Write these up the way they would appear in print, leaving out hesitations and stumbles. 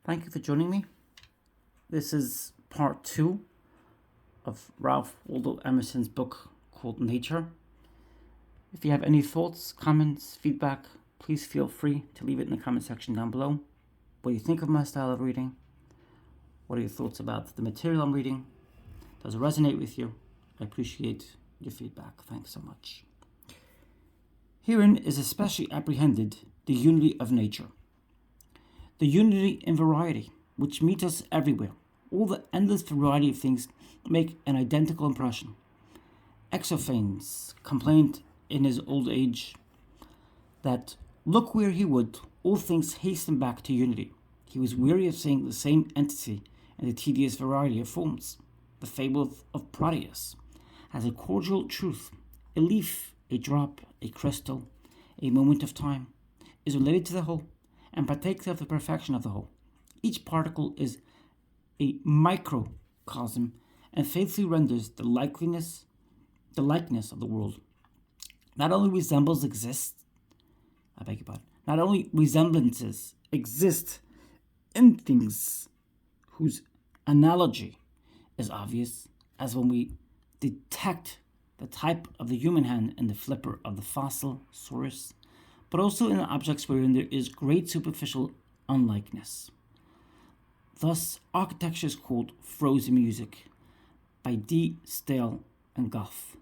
Thank you for joining me. This is part 2 of Ralph Waldo Emerson's book called Nature. If you have any thoughts, comments, feedback, please feel free to leave it in the comment section down below. What do you think of my style of reading? What are your thoughts about the material I'm reading? Does it resonate with you? I appreciate your feedback. Thanks so much. Herein is especially apprehended the unity of nature. The unity in variety, which meets us everywhere. All the endless variety of things make an identical impression. Exophanes complained in his old age that, look where he would, all things hasten back to unity. He was weary of seeing the same entity in a tedious variety of forms. The fable of Proteus has a cordial truth. A leaf, a drop, a crystal, a moment of time is related to the whole and partakes of the perfection of the whole. Each particle is a microcosm and faithfully renders the likeness of the world. Not only resemblances exist in things whose analogy is obvious, as when we detect the type of the human hand in the flipper of the fossil saurus, but also in objects wherein there is great superficial unlikeness. Thus, architecture is called frozen music by D. Stale and Gough.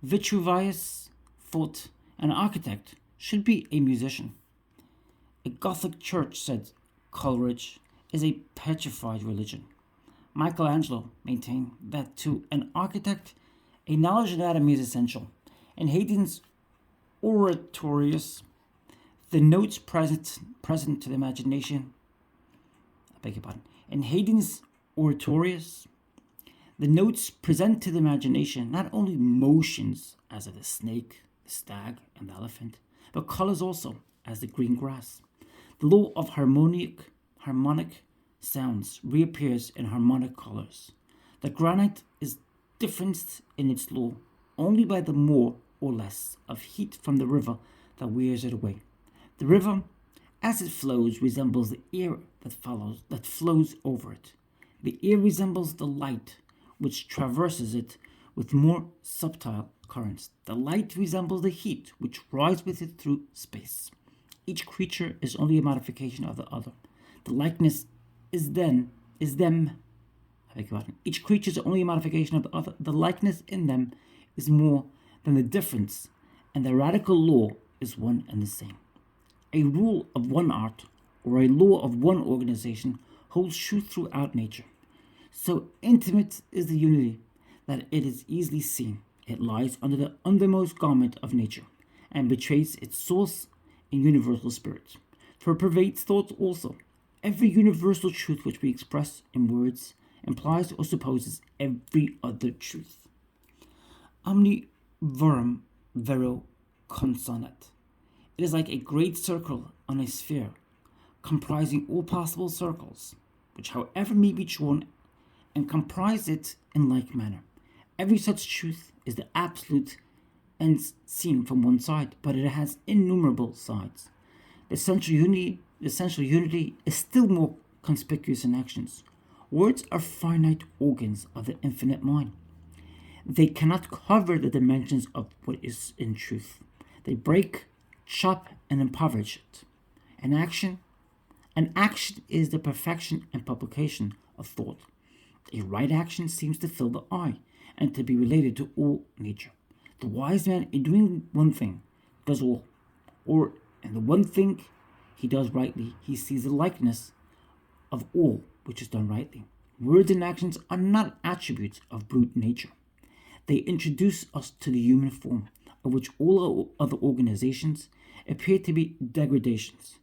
Vitruvius thought an architect should be a musician. A Gothic church, said Coleridge, is a petrified religion. Michelangelo maintained that to an architect, a knowledge of anatomy is essential. In Haydn's Oratorius, the notes present to the imagination. In Haydn's Oratorius, the notes present to the imagination not only motions as of the snake, the stag, and the elephant, but colors also, as the green grass. The law of harmonic sounds reappears in harmonic colors. The granite is differenced in its law only by the more or less of heat from the river that wears it away. The river, as it flows, resembles the air that flows over it. The air resembles the light which traverses it with more subtle currents. The light resembles the heat which rises with it through space. Each creature is only a modification of the other. The likeness is them. Each creature is only a modification of the other. The likeness in them is more than the difference, and the radical law is one and the same. A rule of one art or a law of one organization holds true throughout nature. So intimate is the unity that it is easily seen. It lies under the undermost garment of nature and betrays its source in universal spirit. For it pervades thought also. Every universal truth which we express in words implies or supposes every other truth. Omni verum vero consonat. It is like a great circle on a sphere, comprising all possible circles, which however may be drawn, and comprise it in like manner. Every such truth is the absolute and seen from one side, but it has innumerable sides. The essential unity is still more conspicuous in actions. Words are finite organs of the infinite mind. They cannot cover the dimensions of what is in truth. They break, chop, and impoverish it. An action is the perfection and publication of thought. A right action seems to fill the eye and to be related to all nature. The wise man, in doing one thing, does all, or in the one thing he does rightly, he sees the likeness of all which is done rightly. Words and actions are not attributes of brute nature. They introduce us to the human form, of which all other organizations appear to be degradations.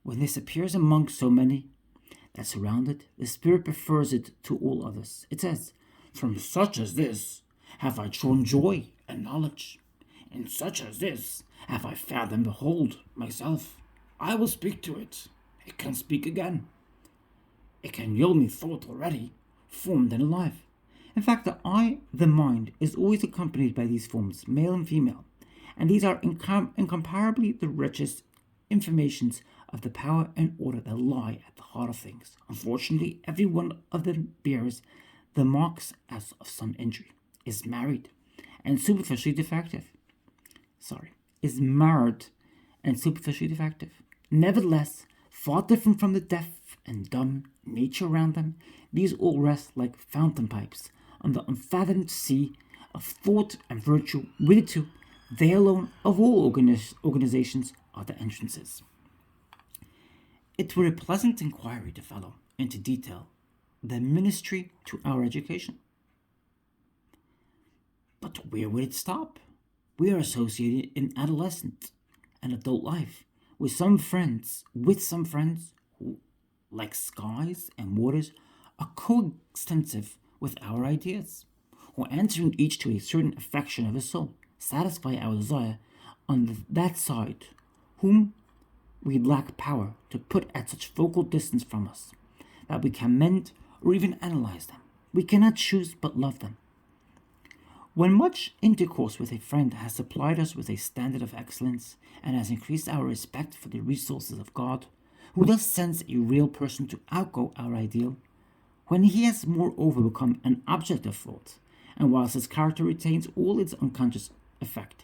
When this appears among so many that surround it, the spirit prefers it to all others. It says, from such as this have I drawn joy and knowledge. In such as this have I found and behold myself. I will speak to it. It can speak again. It can yield me thought already, formed and alive. In fact, the mind, is always accompanied by these forms, male and female, and these are incomparably the richest informations of the power and order that lie at the heart of things. Unfortunately, every one of them bears the marks as of some injury, is married and superficially defective. Is marred and superficially defective. Nevertheless, far different from the deaf and dumb nature around them, these all rest like fountain pipes on the unfathomed sea of thought and virtue, whitherto they alone of all organizations are the entrances. It were a pleasant inquiry to follow into detail the ministry to our education. But where would it stop? We are associated in adolescent and adult life with some friends who, like skies and waters, are coextensive with our ideas, who answering each to a certain affection of the soul, satisfy our desire on that side, whom we lack power to put at such focal distance from us, that we can mend or even analyze them. We cannot choose but love them. When much intercourse with a friend has supplied us with a standard of excellence and has increased our respect for the resources of God, who thus sends a real person to outgo our ideal, when he has moreover become an object of thought, and whilst his character retains all its unconscious effect,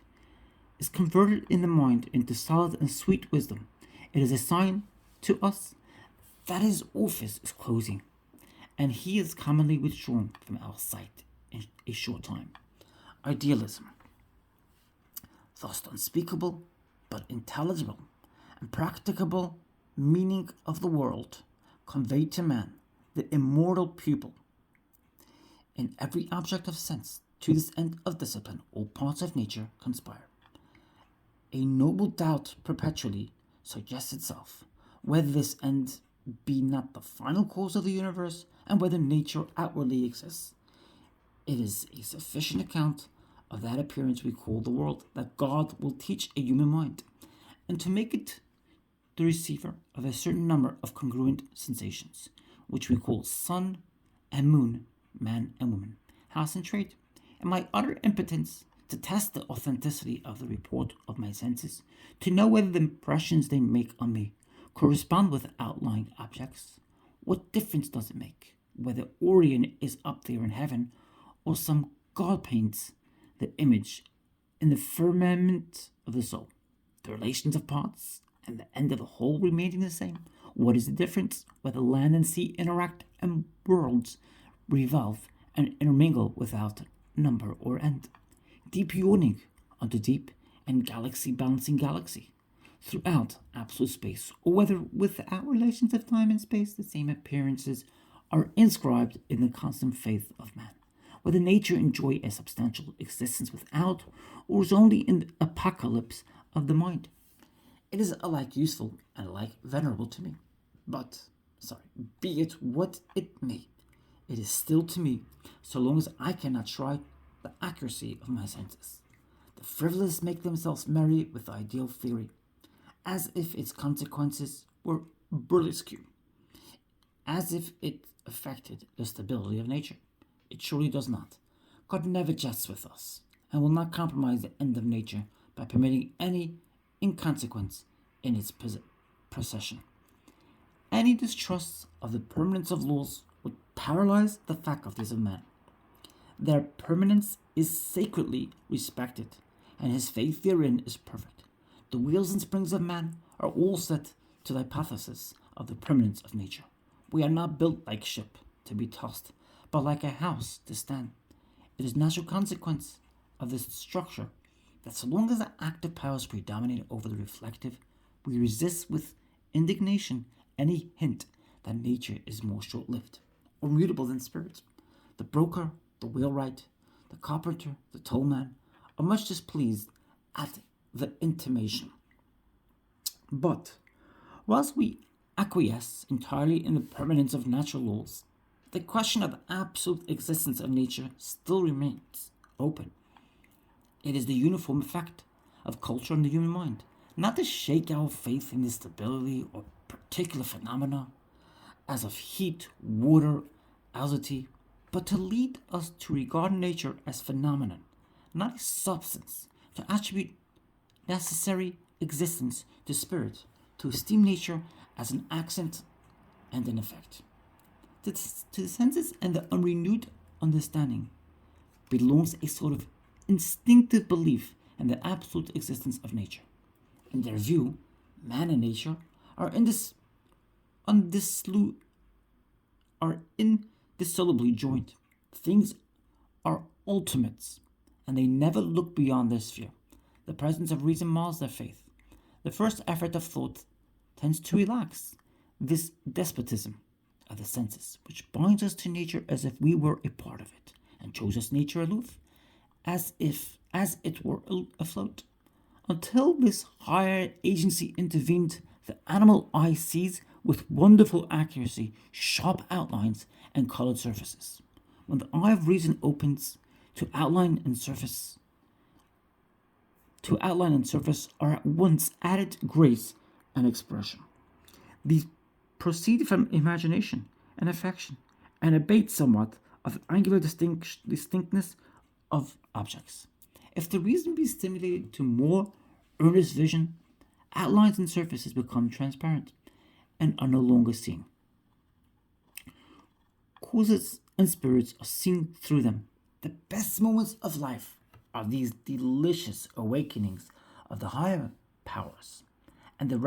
is converted in the mind into solid and sweet wisdom, it is a sign to us that his office is closing, and he is commonly withdrawn from our sight in a short time. Idealism, thus the unspeakable but intelligible and practicable meaning of the world, conveyed to man, the immortal pupil. In every object of sense, to this end of discipline, all parts of nature conspire. A noble doubt perpetually suggests itself, whether this end be not the final cause of the universe, and whether nature outwardly exists. It is a sufficient account of that appearance we call the world, that God will teach a human mind, and to make it the receiver of a certain number of congruent sensations, which we call sun and moon, man and woman, house and trade. And my utter impotence to test the authenticity of the report of my senses, to know whether the impressions they make on me correspond with outlying objects. What difference does it make whether Orion is up there in heaven, or some god paints the image in the firmament of the soul? The relations of parts and the end of the whole remaining the same. What is the difference whether land and sea interact and worlds revolve and intermingle without number or end? Deep yawning onto deep, and galaxy balancing galaxy throughout absolute space, or whether with our relations of time and space the same appearances are inscribed in the constant faith of man, whether nature enjoy a substantial existence without, or is only in the apocalypse of the mind. It is alike useful and alike venerable to me. But, be it what it may, it is still to me, so long as I cannot try the accuracy of my senses. The frivolous make themselves merry with the ideal theory, as if its consequences were burlesque, as if it affected the stability of nature. It surely does not. God never jests with us, and will not compromise the end of nature by permitting any inconsequence in its procession. Any distrust of the permanence of laws would paralyze the faculties of man. Their permanence is sacredly respected, and his faith therein is perfect. The wheels and springs of man are all set to the hypothesis of the permanence of nature. We are not built like ship to be tossed, but like a house to stand. It is natural consequence of this structure that so long as the active powers predominate over the reflective, we resist with indignation any hint that nature is more short-lived or mutable than spirit. The broker, the wheelwright, the carpenter, the tollman are much displeased at the intimation. But whilst we acquiesce entirely in the permanence of natural laws, the question of the absolute existence of nature still remains open. It is the uniform effect of culture on the human mind, not to shake our faith in the stability or particular phenomena, as of heat, water, azotity, but to lead us to regard nature as phenomenon, not a substance, to attribute necessary existence to spirit, to esteem nature as an accent and an effect. To the senses and the unrenewed understanding belongs a sort of instinctive belief in the absolute existence of nature. In their view, man and nature are indissolubly joined. Things are ultimates, and they never look beyond their sphere. The presence of reason mars their faith. The first effort of thought tends to relax this despotism of the senses, which binds us to nature as if we were a part of it, and shows us nature aloof, as it were afloat. Until this higher agency intervened, the animal eye sees with wonderful accuracy sharp outlines and colored surfaces. When the eye of reason opens, to outline and surface are at once added grace and expression. These proceed from imagination and affection, and abate somewhat of the angular distinctness of objects. If the reason be stimulated to more earnest vision, outlines and surfaces become transparent and are no longer seen. Causes and spirits are seen through them. The best moments of life are these delicious awakenings of the higher powers and the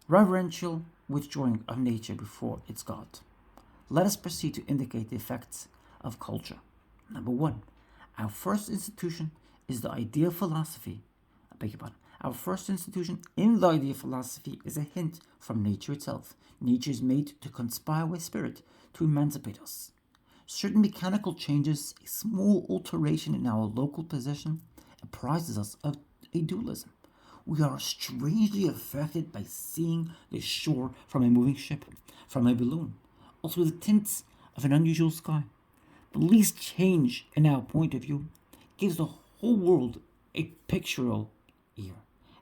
reverential withdrawing of nature before its God. Let us proceed to indicate the effects of culture. Number 1. Our first institution is the idea philosophy. Our first institution in the idea philosophy is a hint from nature itself. Nature is made to conspire with spirit to emancipate us. Certain mechanical changes, a small alteration in our local position, apprises us of a dualism. We are strangely affected by seeing the shore from a moving ship, from a balloon, also the tints of an unusual sky. The least change in our point of view gives the whole world a pictorial ear.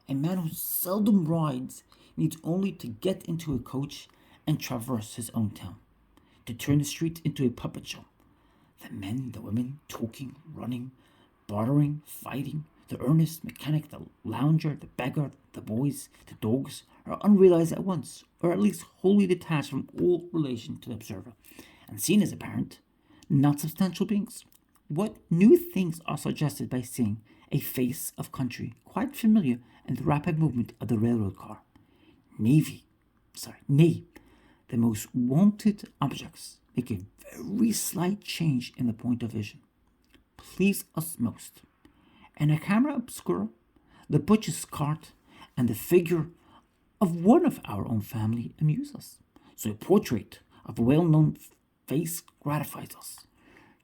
A man who seldom rides needs only to get into a coach and traverse his own town, to turn the street into a puppet show. The men, the women, talking, running, bartering, fighting, the earnest mechanic, the lounger, the beggar, the boys, the dogs, are unrealized at once, or at least wholly detached from all relation to the observer, and seen as apparent, not substantial beings. What new things are suggested by seeing a face of country quite familiar in the rapid movement of the railroad car? Nay, the most wanted objects make a very slight change in the point of vision, please us most. In a camera obscura, the butcher's cart and the figure of one of our own family amuse us. So a portrait of a well-known face gratifies us.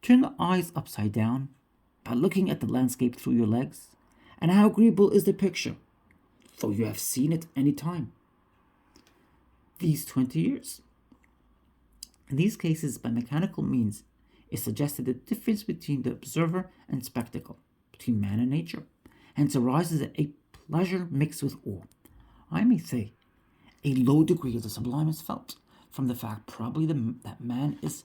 Turn the eyes upside down by looking at the landscape through your legs, and how agreeable is the picture, though you have seen it any time these 20 years. In these cases, by mechanical means, is suggested the difference between the observer and spectacle, between man and nature. Hence arises a pleasure mixed with awe. I may say, a low degree of the sublime is felt from the fact probably that man is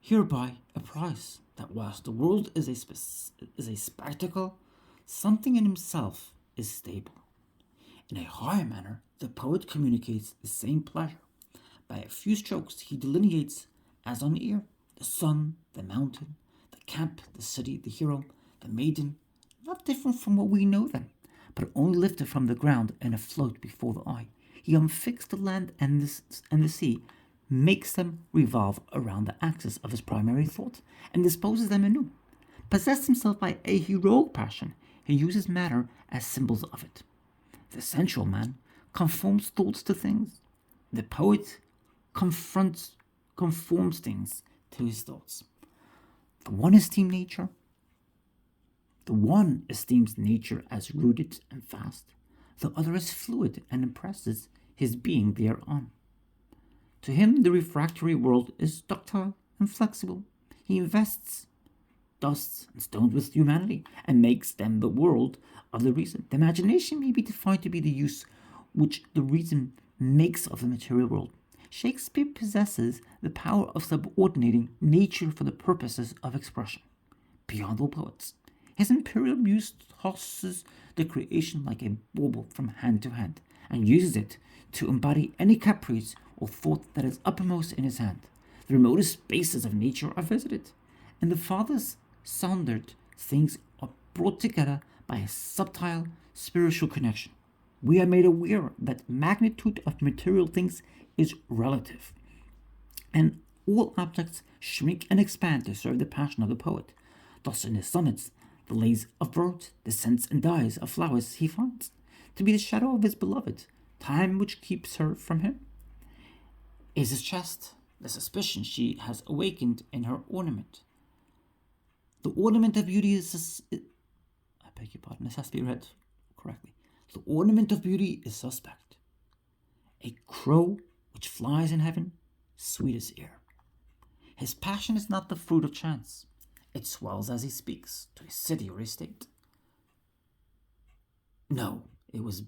hereby apprised that whilst the world is a spectacle, something in himself is stable. In a higher manner, the poet communicates the same pleasure. By a few strokes he delineates, as on ear, the sun, the mountain, the camp, the city, the hero, the maiden, not different from what we know them, but only lifted from the ground and afloat before the eye. He unfixed the land and the sea, makes them revolve around the axis of his primary thought, and disposes them anew. Possessed himself by a heroic passion, he uses matter as symbols of it. The sensual man conforms thoughts to things. The poet conforms things to his thoughts. The one esteems nature as rooted and fast. The other as fluid and impresses his being thereon. To him, the refractory world is ductile and flexible. He invests dusts and stones with humanity and makes them the world of the reason. The imagination may be defined to be the use which the reason makes of the material world. Shakespeare possesses the power of subordinating nature for the purposes of expression, beyond all poets. His imperial muse tosses the creation like a bauble from hand to hand, and uses it to embody any caprice or thought that is uppermost in his hand. The remotest spaces of nature are visited, and the farthest sundered things are brought together by a subtle spiritual connection. We are made aware that magnitude of material things is relative, and all objects shrink and expand to serve the passion of the poet. Thus in his sonnets, the lays of birds, the scents and dyes of flowers he finds to be the shadow of his beloved, time which keeps her from him. Is his chest the suspicion she has awakened in her ornament? The ornament of beauty is I beg your pardon, this has to be read correctly. The ornament of beauty is suspect. A crow which flies in heaven, sweet as air. His passion is not the fruit of chance. It swells as he speaks to a city or a state. No, it was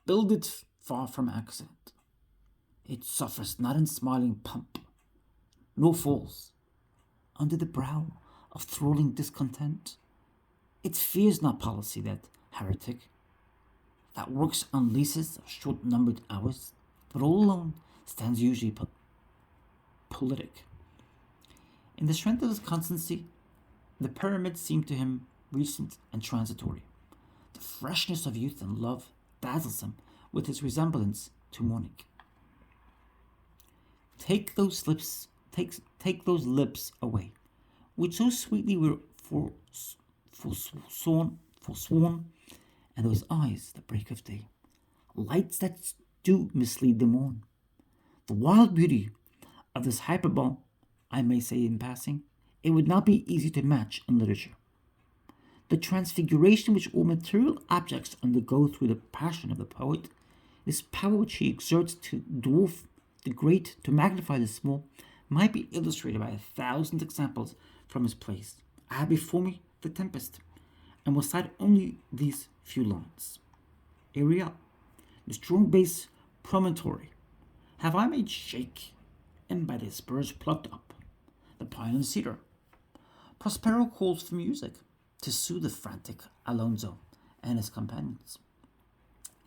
builded far from accident. It suffers not in smiling pomp, nor falls under the brow of thralling discontent. It fears not policy, that heretic, that works on leases of short-numbered hours, but all alone stands usually politic. In the strength of his constancy, the pyramids seem to him recent and transitory. The freshness of youth and love dazzles him with his resemblance to morning. Take those lips away, which so sweetly were forsworn, and those eyes that break of day, lights that do mislead the morn. The wild beauty of this hyperbole, I may say in passing, it would not be easy to match in literature. The transfiguration which all material objects undergo through the passion of the poet, this power which he exerts to dwarf the great, to magnify the small, might be illustrated by 1,000 examples from his plays. I have before me The Tempest, and will cite only these few lines. Ariel, the strong base promontory, have I made shake, and by the spurs plucked up, the pine and cedar. Prospero calls for music to soothe the frantic Alonso and his companions.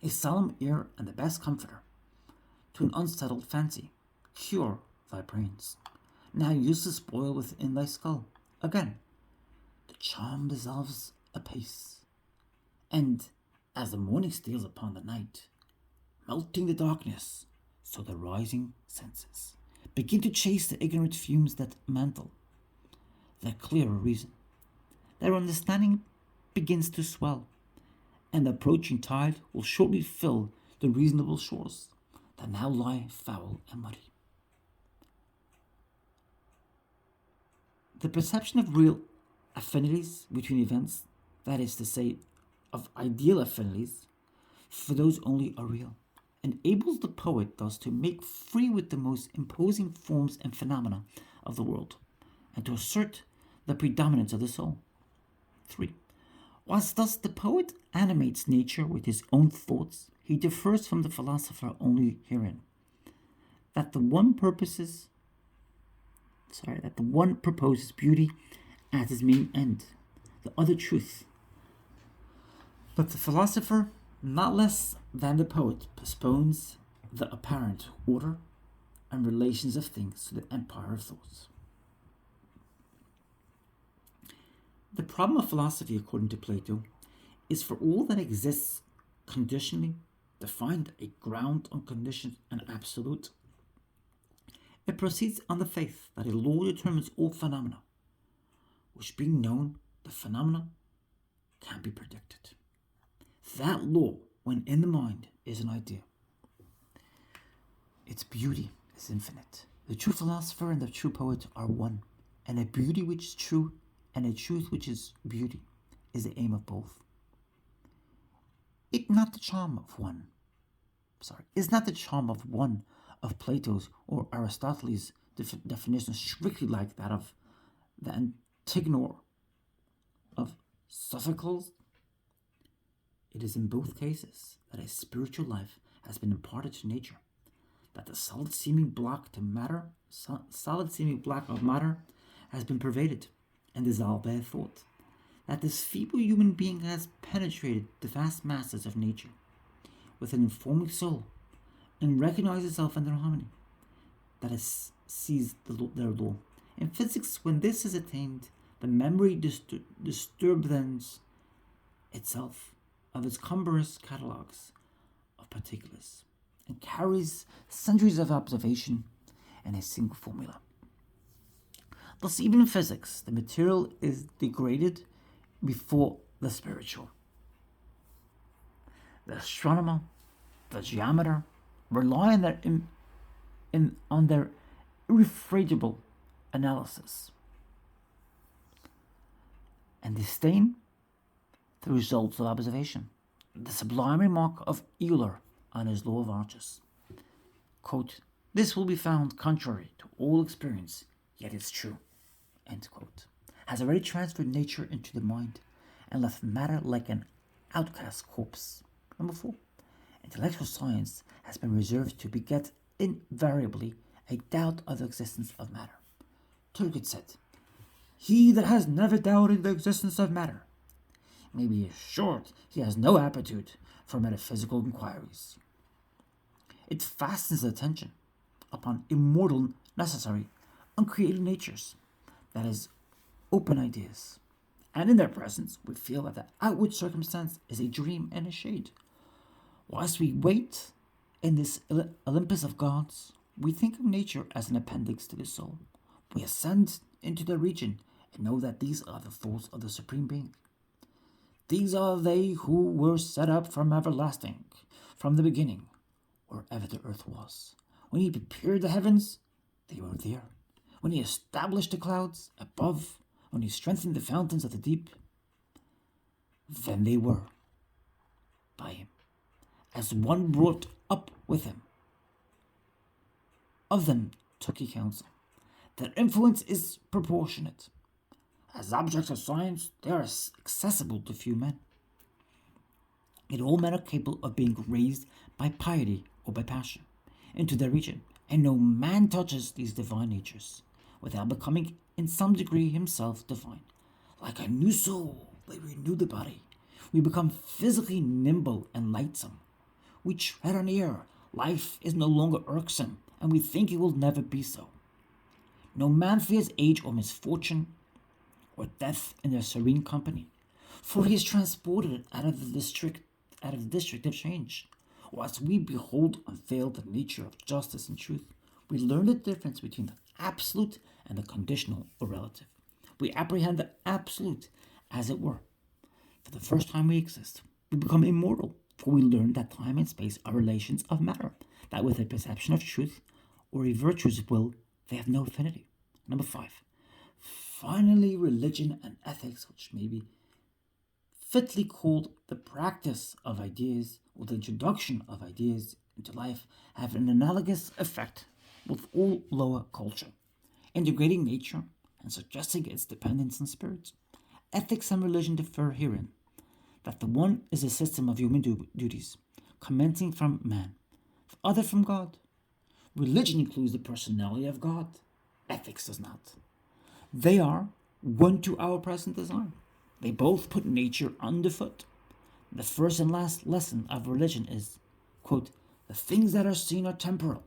A solemn ear and the best comforter to an unsettled fancy. Cure thy brains, now useless boil within thy skull. Again, the charm dissolves apace, and as the morning steals upon the night, melting the darkness, so the rising senses begin to chase the ignorant fumes that mantle their clearer reason. Their understanding begins to swell, and the approaching tide will shortly fill the reasonable shores that now lie foul and muddy. The perception of real affinities between events, that is to say, of ideal affinities, for those only are real, enables the poet thus to make free with the most imposing forms and phenomena of the world, and to assert the predominance of the soul. 3. Whilst thus the poet animates nature with his own thoughts, he differs from the philosopher only herein, that the one proposes beauty as his main end, the other truth. But the philosopher, not less than the poet, postpones the apparent order and relations of things to the empire of thoughts. The problem of philosophy, according to Plato, is for all that exists conditionally to find a ground unconditioned and absolute. It proceeds on the faith that a law determines all phenomena, which being known, the phenomena can be predicted. That law, when in the mind, is an idea. Its beauty is infinite. The true philosopher and the true poet are one, and a beauty which is true and a truth which is beauty is the aim of both. Is not the charm of one of Plato's or Aristotle's definition strictly like that of the Antigonor of Sophocles? It is in both cases that a spiritual life has been imparted to nature, that the solid seeming block of matter has been pervaded and dissolved by a thought, that this feeble human being has penetrated the vast masses of nature. with an informing soul and recognize itself in their harmony. That is, sees their law. In physics, when this is attained, the memory disturbs itself of its cumbrous catalogues of particulars and carries centuries of observation in a single formula. Thus, even in physics, the material is degraded before the spiritual. The astronomer, the geometer, rely on their irrefragable analysis and disdain the results of observation. The sublime remark of Euler on his law of arches, quote, "This will be found contrary to all experience, yet it's true," end quote, has already transferred nature into the mind and left matter like an outcast corpse. Number 4, intellectual science has been reserved to beget invariably a doubt of the existence of matter. Turgot said, "He that has never doubted the existence of matter may be assured he has no aptitude for metaphysical inquiries." It fastens attention upon immortal, necessary, uncreated natures, that is, open ideas, and in their presence we feel that the outward circumstance is a dream and a shade. Whilst we wait in this Olympus of gods, we think of nature as an appendix to the soul. We ascend into the region and know that these are the thoughts of the Supreme Being. These are they who were set up from everlasting, from the beginning, wherever the earth was. When he prepared the heavens, they were there. When he established the clouds above, when he strengthened the fountains of the deep, then they were by him, as one brought up with him. Of them took he counsel. Their influence is proportionate. As objects of science, they are accessible to few men. Yet all men are capable of being raised by piety or by passion into their region, and no man touches these divine natures without becoming in some degree himself divine. Like a new soul, they renew the body. We become physically nimble and lightsome. We tread on air. Life is no longer irksome, and we think it will never be so. No man fears age or misfortune or death in their serene company, for he is transported out of the district of change. Whilst we behold unveiled the nature of justice and truth, we learn the difference between the absolute and the conditional or relative. We apprehend the absolute, as it were. For the first time we exist, we become immortal, for we learn that time and space are relations of matter, that with a perception of truth or a virtue's will, they have no affinity. Number 5. Finally, religion and ethics, which may be fitly called the practice of ideas or the introduction of ideas into life, have an analogous effect with all lower culture, integrating nature and suggesting its dependence on spirits. Ethics and religion differ herein, that the one is a system of human duties, commencing from man, the other from God. Religion includes the personality of God. Ethics does not. They are one to our present design. They both put nature underfoot. The first and last lesson of religion is, quote, "The things that are seen are temporal.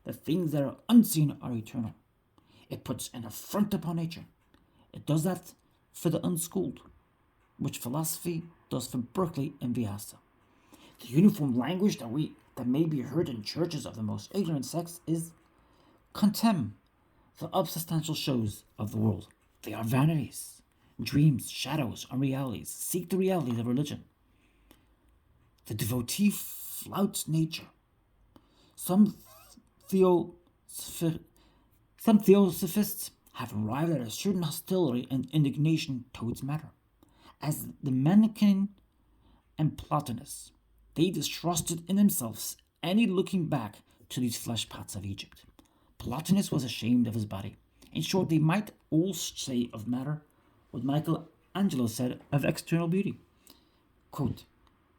The things that are unseen are eternal." It puts an affront upon nature. It does that for the unschooled, which philosophy does for Berkeley and Vyasa. The uniform language that may be heard in churches of the most ignorant sects is, "Contemn the substantial shows of the world. They are vanities, dreams, shadows, unrealities. Seek the realities of religion." The devotee flouts nature. Some theosophists have arrived at a certain hostility and indignation towards matter. As the Manichaean and Platonists, they distrusted in themselves any looking back to these flesh pots of Egypt. Plotinus was ashamed of his body. In short, they might all say of matter what Michelangelo said of external beauty. Quote,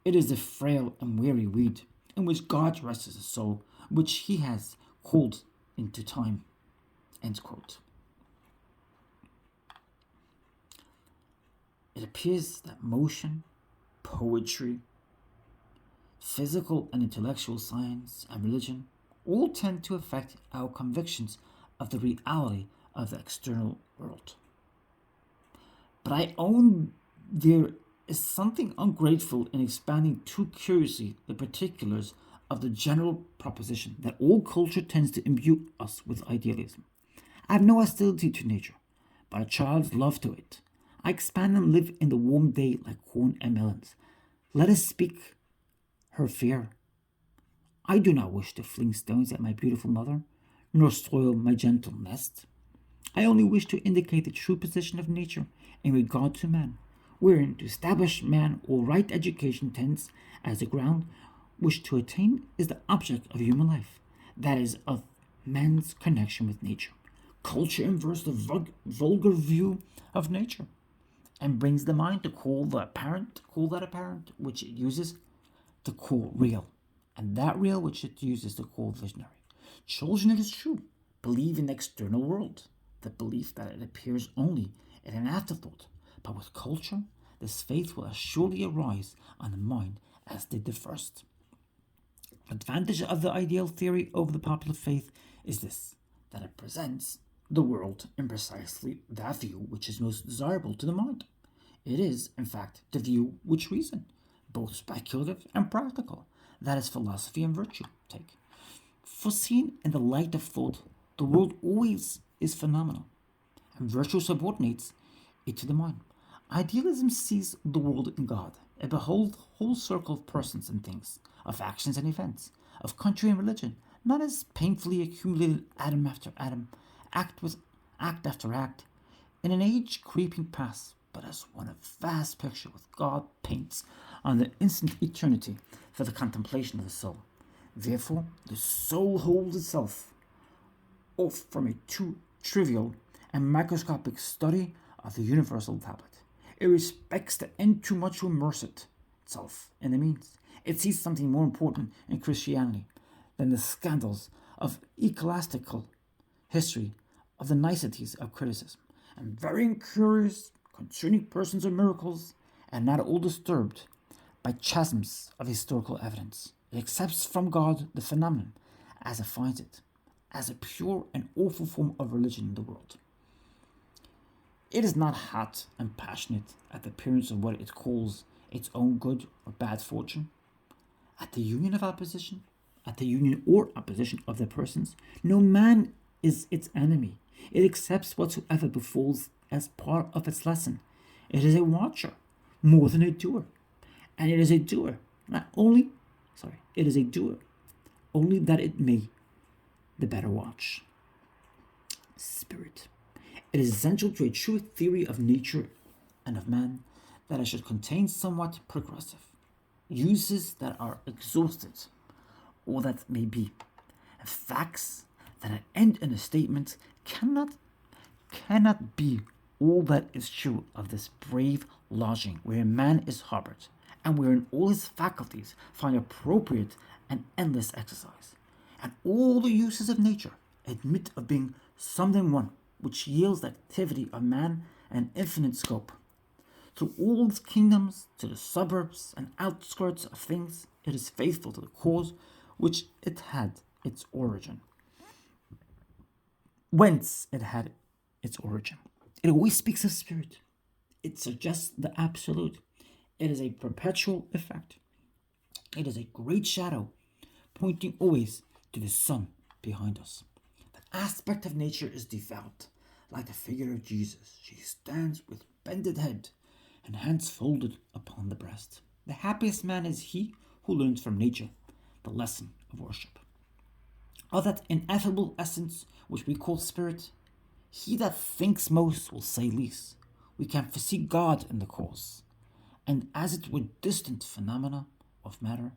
"It is the frail and weary weed in which God rests his soul, which he has called into time." End quote. It appears that motion, poetry, Physical and intellectual science and religion all tend to affect our convictions of the reality of the external world. But I own there is something ungrateful in expanding too curiously the particulars of the general proposition that all culture tends to imbue us with idealism. I have no hostility to nature, but a child's love to it. I expand and live in the warm day like corn and melons. Let us speak her fear. I do not wish to fling stones at my beautiful mother, nor spoil my gentle nest. I only wish to indicate the true position of nature in regard to man, wherein to establish man or right education tends as the ground which to attain is the object of human life, that is, of man's connection with nature. Culture inverts the vulgar view of nature and brings the mind to call that apparent which it uses to call real, and that real which it uses to call visionary. Children, it is true, believe in the external world, the belief that it appears only in an afterthought, but with culture, this faith will as surely arise on the mind as did the first. The advantage of the ideal theory over the popular faith is this, that it presents the world in precisely that view which is most desirable to the mind. It is, in fact, the view which reason, both speculative and practical, that is philosophy and virtue, take. For seen in the light of thought, the world always is phenomenal, and virtue subordinates it to the mind. Idealism sees the world in God. It beholds the whole circle of persons and things, of actions and events, of country and religion, not as painfully accumulated atom after atom, act after act, in an age creeping past, but as one vast picture which God paints on the instant eternity for the contemplation of the soul. Therefore, the soul holds itself off from a too trivial and microscopic study of the universal tablet. It respects the end too much to immerse itself in the means. It sees something more important in Christianity than the scandals of ecclesiastical history, of the niceties of criticism, and very curious concerning persons or miracles, and not all disturbed by chasms of historical evidence. It accepts from God the phenomenon as it finds it, as a pure and awful form of religion in the world. It is not hot and passionate at the appearance of what it calls its own good or bad fortune. At the union of opposition, at the union or opposition of the persons, no man is its enemy. It accepts whatsoever befalls as part of its lesson. It is a watcher more than a doer. And it is a doer, it is a doer, only that it may the better watch. Spirit. It is essential to a true theory of nature and of man that it should contain somewhat progressive uses that are exhausted, or that may be facts that end in a statement cannot be all that is true of this brave lodging wherein man is harbored, and wherein all his faculties find appropriate and endless exercise, and all the uses of nature admit of being summed in one, which yields the activity of man an infinite scope. Through all its kingdoms, to the suburbs and outskirts of things, it is faithful to the cause which it had its origin. Whence it had its origin. It always speaks of spirit. It suggests the absolute. It is a perpetual effect. It is a great shadow, pointing always to the sun behind us. The aspect of nature is devout, like the figure of Jesus. She stands with bended head and hands folded upon the breast. The happiest man is he who learns from nature the lesson of worship. Of that ineffable essence which we call spirit, he that thinks most will say least. We can foresee God in the cause, and as it were distant phenomena of matter,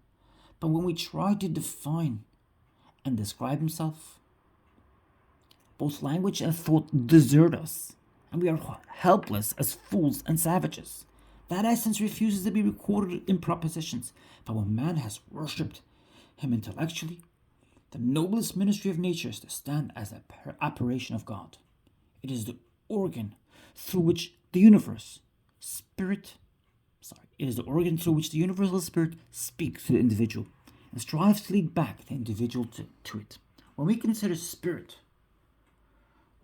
but when we try to define and describe himself, both language and thought desert us, and we are helpless as fools and savages. That essence refuses to be recorded in propositions, but when man has worshipped him intellectually, the noblest ministry of nature is to stand as an apparition of God. It is the organ through which the universe, It is the organ through which the universal spirit speaks to the individual and strives to lead back the individual to it. When we consider spirit,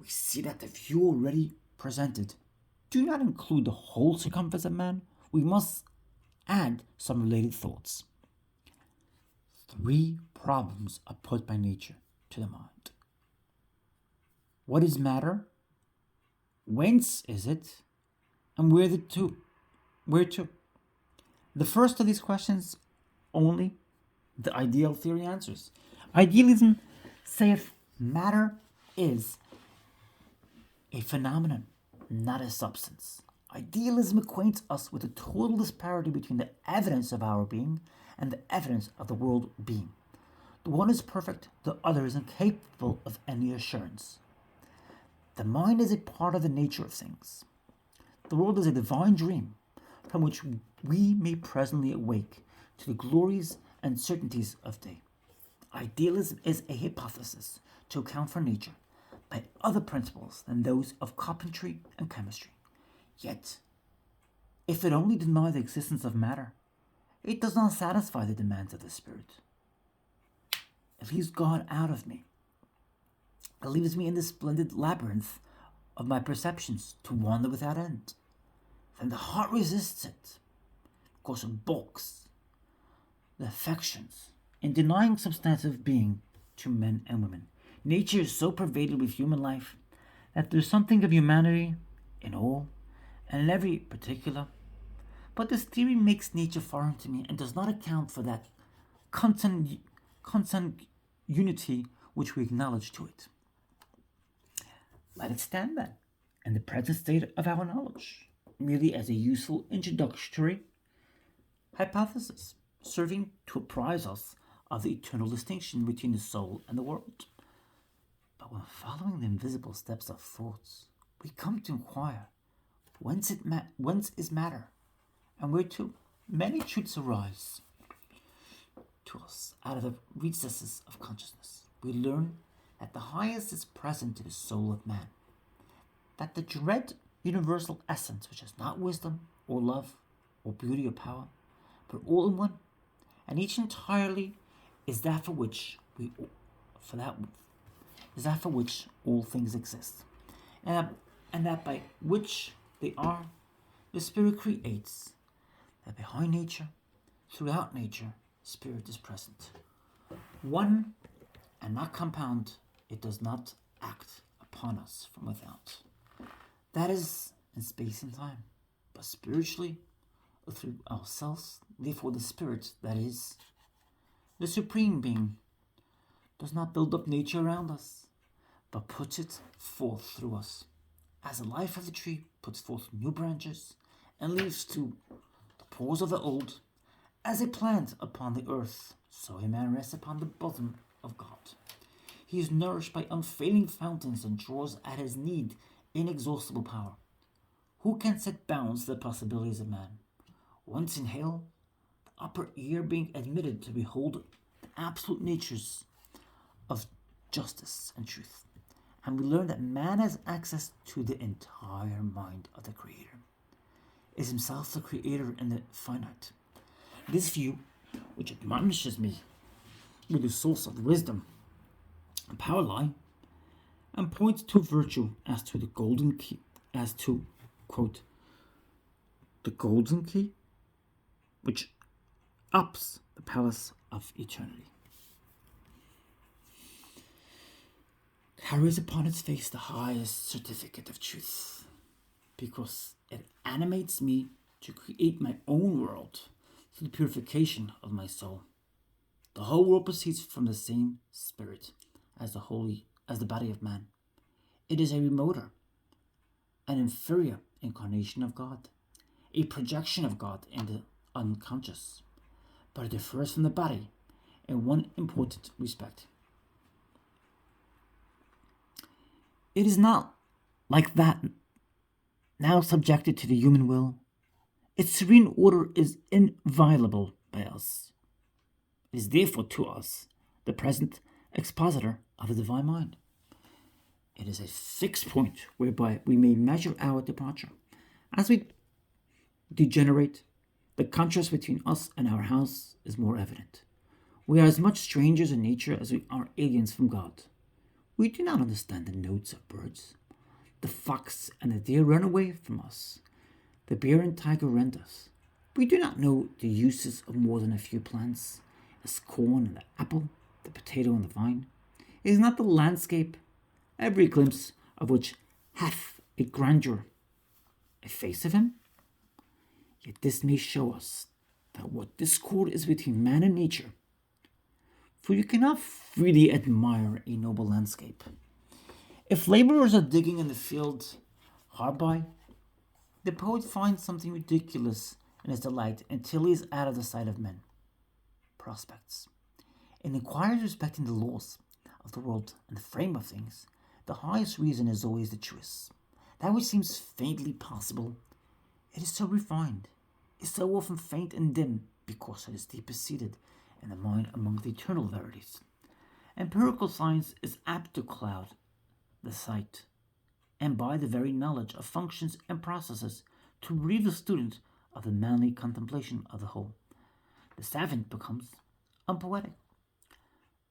we see that the view already presented do not include the whole circumference of man. We must add some related thoughts. 3 problems are put by nature to the mind. What is matter? Whence is it? And where to? The first of these questions only the ideal theory answers. Idealism saith matter is a phenomenon, not a substance. Idealism acquaints us with the total disparity between the evidence of our being and the evidence of the world being. The one is perfect, the other is incapable of any assurance. The mind is a part of the nature of things. The world is a divine dream from which we may presently awake to the glories and certainties of day. Idealism is a hypothesis to account for nature by other principles than those of carpentry and chemistry. Yet, if it only deny the existence of matter, it does not satisfy the demands of the spirit. It leaves God out of me. It leaves me in the splendid labyrinth of my perceptions to wander without end. Then the heart resists it, because it balks the affections in denying substantive being to men and women. Nature is so pervaded with human life that there's something of humanity in all and in every particular. But this theory makes nature foreign to me and does not account for that constant unity which we acknowledge to it. Let it stand then, in the present state of our knowledge, merely as a useful introductory hypothesis, serving to apprise us of the eternal distinction between the soul and the world. But when following the invisible steps of thoughts, we come to inquire, whence is matter, and where to? Many truths arise to us out of the recesses of consciousness. We learn that the highest is present to the soul of man, that the dread universal essence, which is not wisdom or love or beauty or power, but all in one, and each entirely is that for which all things exist, and that by which they are, the spirit creates. That behind nature, throughout nature, spirit is present. One and not compound, it does not act upon us from without. That is in space and time, but spiritually, or through ourselves, therefore the spirit, that is, the supreme being, does not build up nature around us, but puts it forth through us. As the life of the tree puts forth new branches and leaves to the pores of the old, as a plant upon the earth, so a man rests upon the bosom of God. He is nourished by unfailing fountains and draws at his need inexhaustible power. Who can set bounds to the possibilities of man? Once in hell, the upper ear being admitted to behold the absolute natures of justice and truth. And we learn that man has access to the entire mind of the Creator, is himself the Creator in the finite. This view, which admonishes me with the source of wisdom and power lie, and points to virtue as to the golden key, as to, quote, the golden key, which ups the palace of eternity, carries upon its face the highest certificate of truth, because it animates me to create my own world through the purification of my soul. The whole world proceeds from the same spirit as the body of man. It is a remoter, an inferior incarnation of God, a projection of God in the unconscious, but it differs from the body in one important respect. It is not like that now subjected to the human will. Its serene order is inviolable by us. It is therefore to us the present expositor of the divine mind. It is a fixed point whereby we may measure our departure. As we degenerate The contrast between us and our house is more evident. We are as much strangers in nature as we are aliens from God. We do not understand the notes of birds. The fox and the deer run away from us. The bear and tiger rend us. We do not know the uses of more than a few plants, as corn and the apple, the potato and the vine. Is not the landscape, every glimpse of which hath a grandeur, a face of him? Yet this may show us that what discord is between man and nature, for you cannot freely admire a noble landscape. If laborers are digging in the field hard by, the poet finds something ridiculous in his delight until he is out of the sight of men. Prospects. In inquiries respecting the laws of the world and the frame of things, the highest reason is always the truest. That which seems faintly possible, it is so refined, is so often faint and dim, because it is deepest seated in the mind among the eternal verities. Empirical science is apt to cloud the sight, and by the very knowledge of functions and processes, to bereave the student of the manly contemplation of the whole. The savant becomes unpoetic.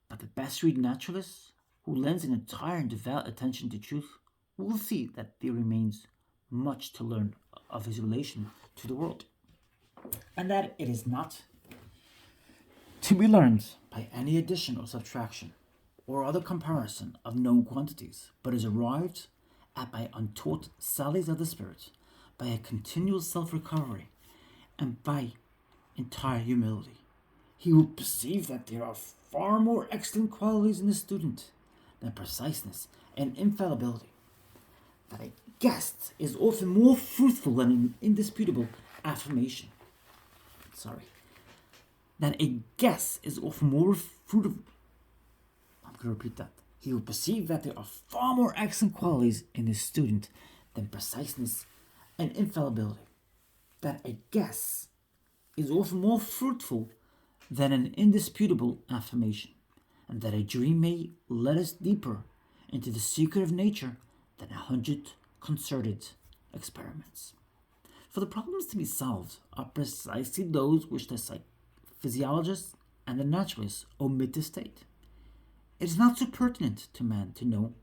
But the best read naturalist, who lends an entire and devout attention to truth, will see that there remains much to learn of his relation to the world, and that it is not to be learned by any addition or subtraction, or other comparison of known quantities, but is arrived at by untaught sallies of the spirit, by a continual self-recovery, and by entire humility. He will perceive that there are far more excellent qualities in the student than preciseness and infallibility, that a guess is often more fruitful than an indisputable affirmation. That a guess is often more fruitful. I'm going to repeat that. He will perceive that there are far more excellent qualities in the student than preciseness and infallibility. That a guess is often more fruitful than an indisputable affirmation, and that a dream may let us deeper into the secret of nature than 100 concerted experiments. For the problems to be solved are precisely those which the physiologists and the naturalists omit to state. It is not so pertinent to man to know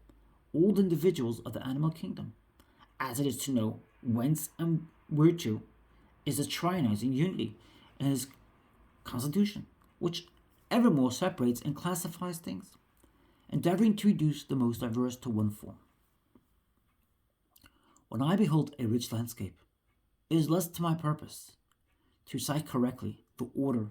all the individuals of the animal kingdom, as it is to know whence and whereto is the trianizing unity in his constitution, which evermore separates and classifies things, endeavoring to reduce the most diverse to one form. When I behold a rich landscape, it is less to my purpose to cite correctly the order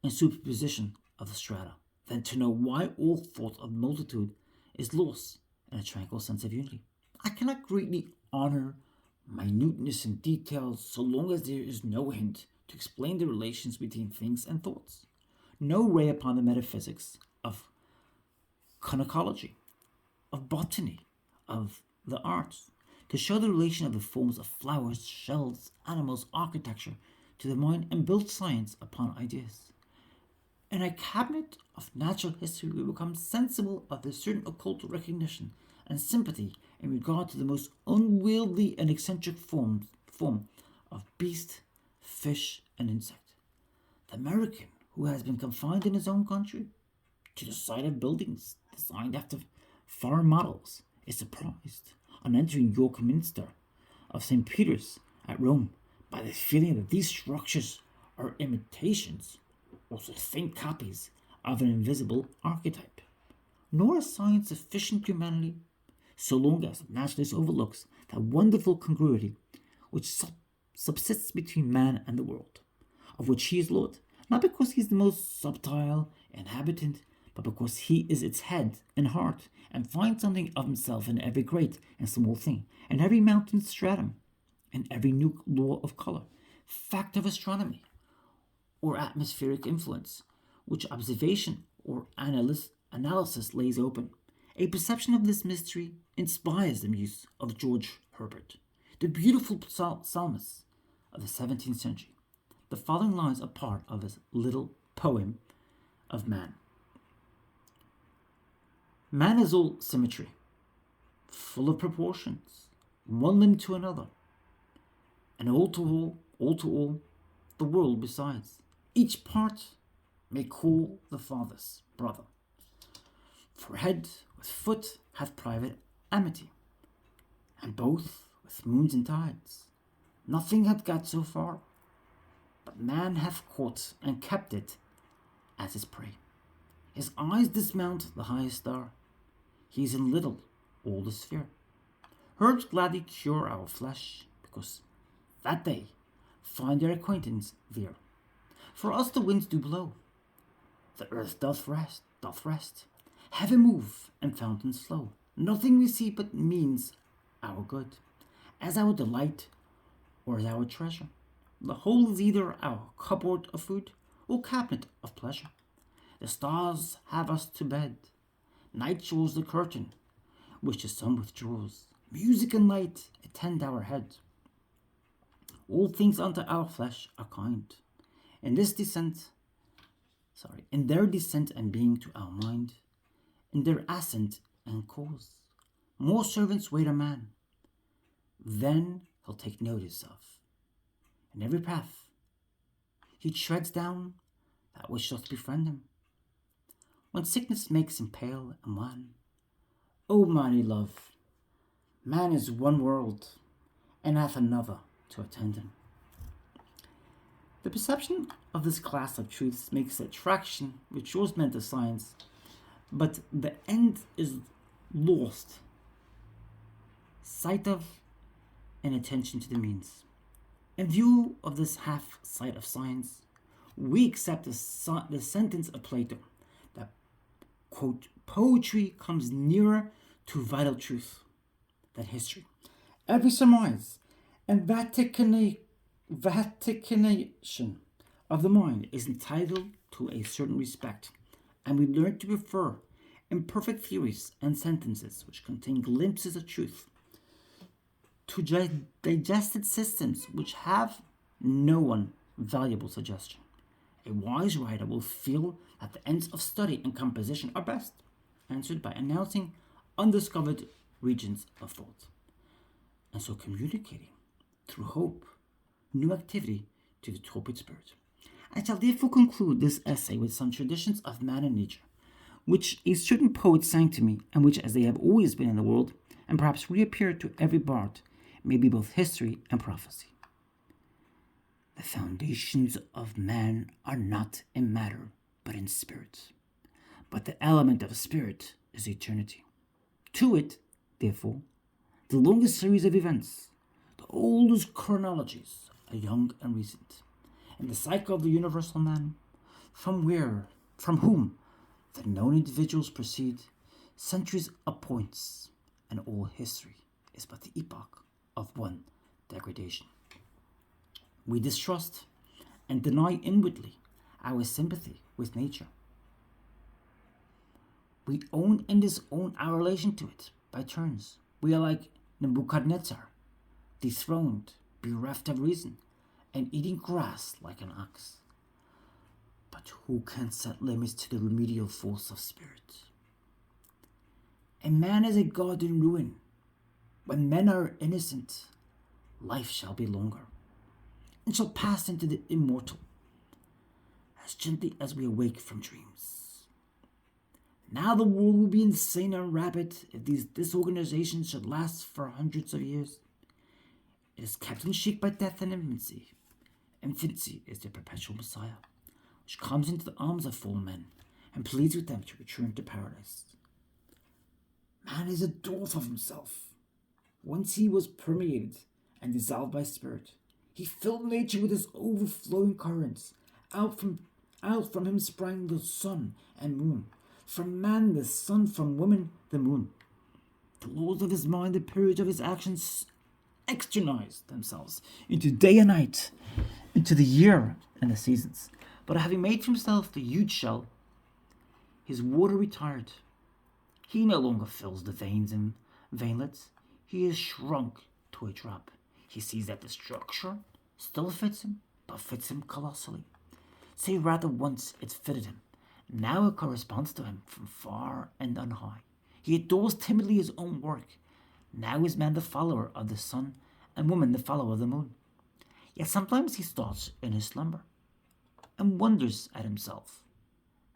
and superposition of the strata than to know why all thought of multitude is lost in a tranquil sense of unity. I cannot greatly honor minuteness and details so long as there is no hint to explain the relations between things and thoughts, no ray upon the metaphysics of conchology, of botany, of the arts, to show the relation of the forms of flowers, shells, animals, architecture to the mind, and build science upon ideas. In a cabinet of natural history, we become sensible of the certain occult recognition and sympathy in regard to the most unwieldy and eccentric form of beast, fish, and insect. The American, who has been confined in his own country to the sight of buildings designed after foreign models, is surprised on entering York Minster of St. Peter's at Rome by the feeling that these structures are imitations or faint copies of an invisible archetype. Nor is science sufficient to humanity so long as the naturalist overlooks that wonderful congruity which subsists between man and the world, of which he is lord, not because he is the most subtile inhabitant, but because he is its head and heart, and finds something of himself in every great and small thing, in every mountain stratum, in every new law of color, fact of astronomy, or atmospheric influence, which observation or analysis lays open. A perception of this mystery inspires the muse of George Herbert, the beautiful psalmist of the 17th century. The following lines are part of his little poem of man. Man is all symmetry, full of proportions, one limb to another, and all to all, the world besides. Each part may call the father's brother. For head with foot hath private amity, and both with moons and tides. Nothing hath got so far, but man hath caught and kept it as his prey. His eyes dismount the highest star. He is in little all the sphere. Herbs gladly cure our flesh, because that they find their acquaintance there. For us the winds do blow, the earth doth rest, heaven move, and fountains flow. Nothing we see but means our good, as our delight or as our treasure. The whole is either our cupboard of food or cabinet of pleasure. The stars have us to bed, night draws the curtain, which the sun withdraws. Music and light attend our head. All things unto our flesh are kind. In their descent and being to our mind, in their ascent and cause, more servants wait a man, then he'll take notice of. In every path he treads down that which doth befriend him. When sickness makes him pale and wan, O mighty love, man is one world, and hath another to attend him. The perception of this class of truths makes attraction which draws men to science, but the end is lost sight of and attention to the means. In view of this half sight of science, we accept the sentence of Plato that, quote, poetry comes nearer to vital truth than history. Every surmise and vaticination of the mind is entitled to a certain respect, and we learn to prefer imperfect theories and sentences which contain glimpses of truth to digested systems which have no one valuable suggestion. A wise writer will feel that the ends of study and composition are best answered by announcing undiscovered regions of thought, and so communicating through hope new activity to the torpid spirit. I shall therefore conclude this essay with some traditions of man and nature, which a certain poet sang to me, and which, as they have always been in the world, and perhaps reappear to every bard, may be both history and prophecy. The foundations of man are not in matter, but in spirit. But the element of spirit is eternity. To it, therefore, the longest series of events, the oldest chronologies, are young and recent. In the cycle of the universal man, from whom the known individuals proceed, centuries appoints, and all history is but the epoch of one degradation. We distrust and deny inwardly our sympathy with nature. We own and disown our relation to it by turns. We are like Nebuchadnezzar, dethroned, bereft of reason, and eating grass like an ox. But who can set limits to the remedial force of spirit? A man is a god in ruin. When men are innocent, life shall be longer, and shall pass into the immortal, as gently as we awake from dreams. Now the world will be insane and rabid if these disorganizations should last for hundreds of years. It is kept in check by death and infancy. Infancy is the perpetual Messiah, which comes into the arms of fallen men and pleads with them to return to paradise. Man is a dwarf of himself. Once he was permeated and dissolved by spirit, he filled nature with his overflowing currents. Out from him sprang the sun and moon. From man the sun, from woman the moon. The laws of his mind, the periods of his actions, externized themselves into day and night, into the year and the seasons. But having made for himself the huge shell, his water retired. He no longer fills the veins and veinlets. He is shrunk to a drop. He sees that the structure still fits him, but fits him colossally. Say rather once it fitted him. Now it corresponds to him from far and on high. He adores timidly his own work. Now is man the follower of the sun, and woman the follower of the moon. Yet sometimes he starts in his slumber and wonders at himself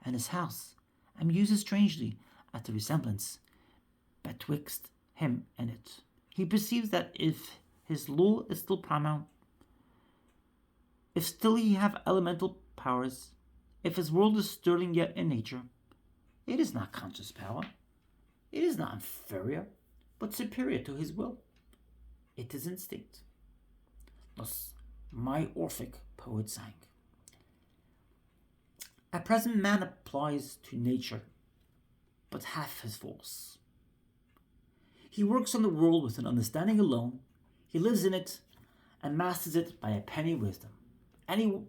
and his house, and muses strangely at the resemblance betwixt him and it. He perceives that if his law is still paramount, if still he have elemental powers, if his world is sterling yet in nature, it is not conscious power. It is not inferior, but superior to his will. It is instinct. Thus, my Orphic poet sang. At present, man applies to nature but half his force. He works on the world with an understanding alone. He lives in it and masters it by a penny wisdom. And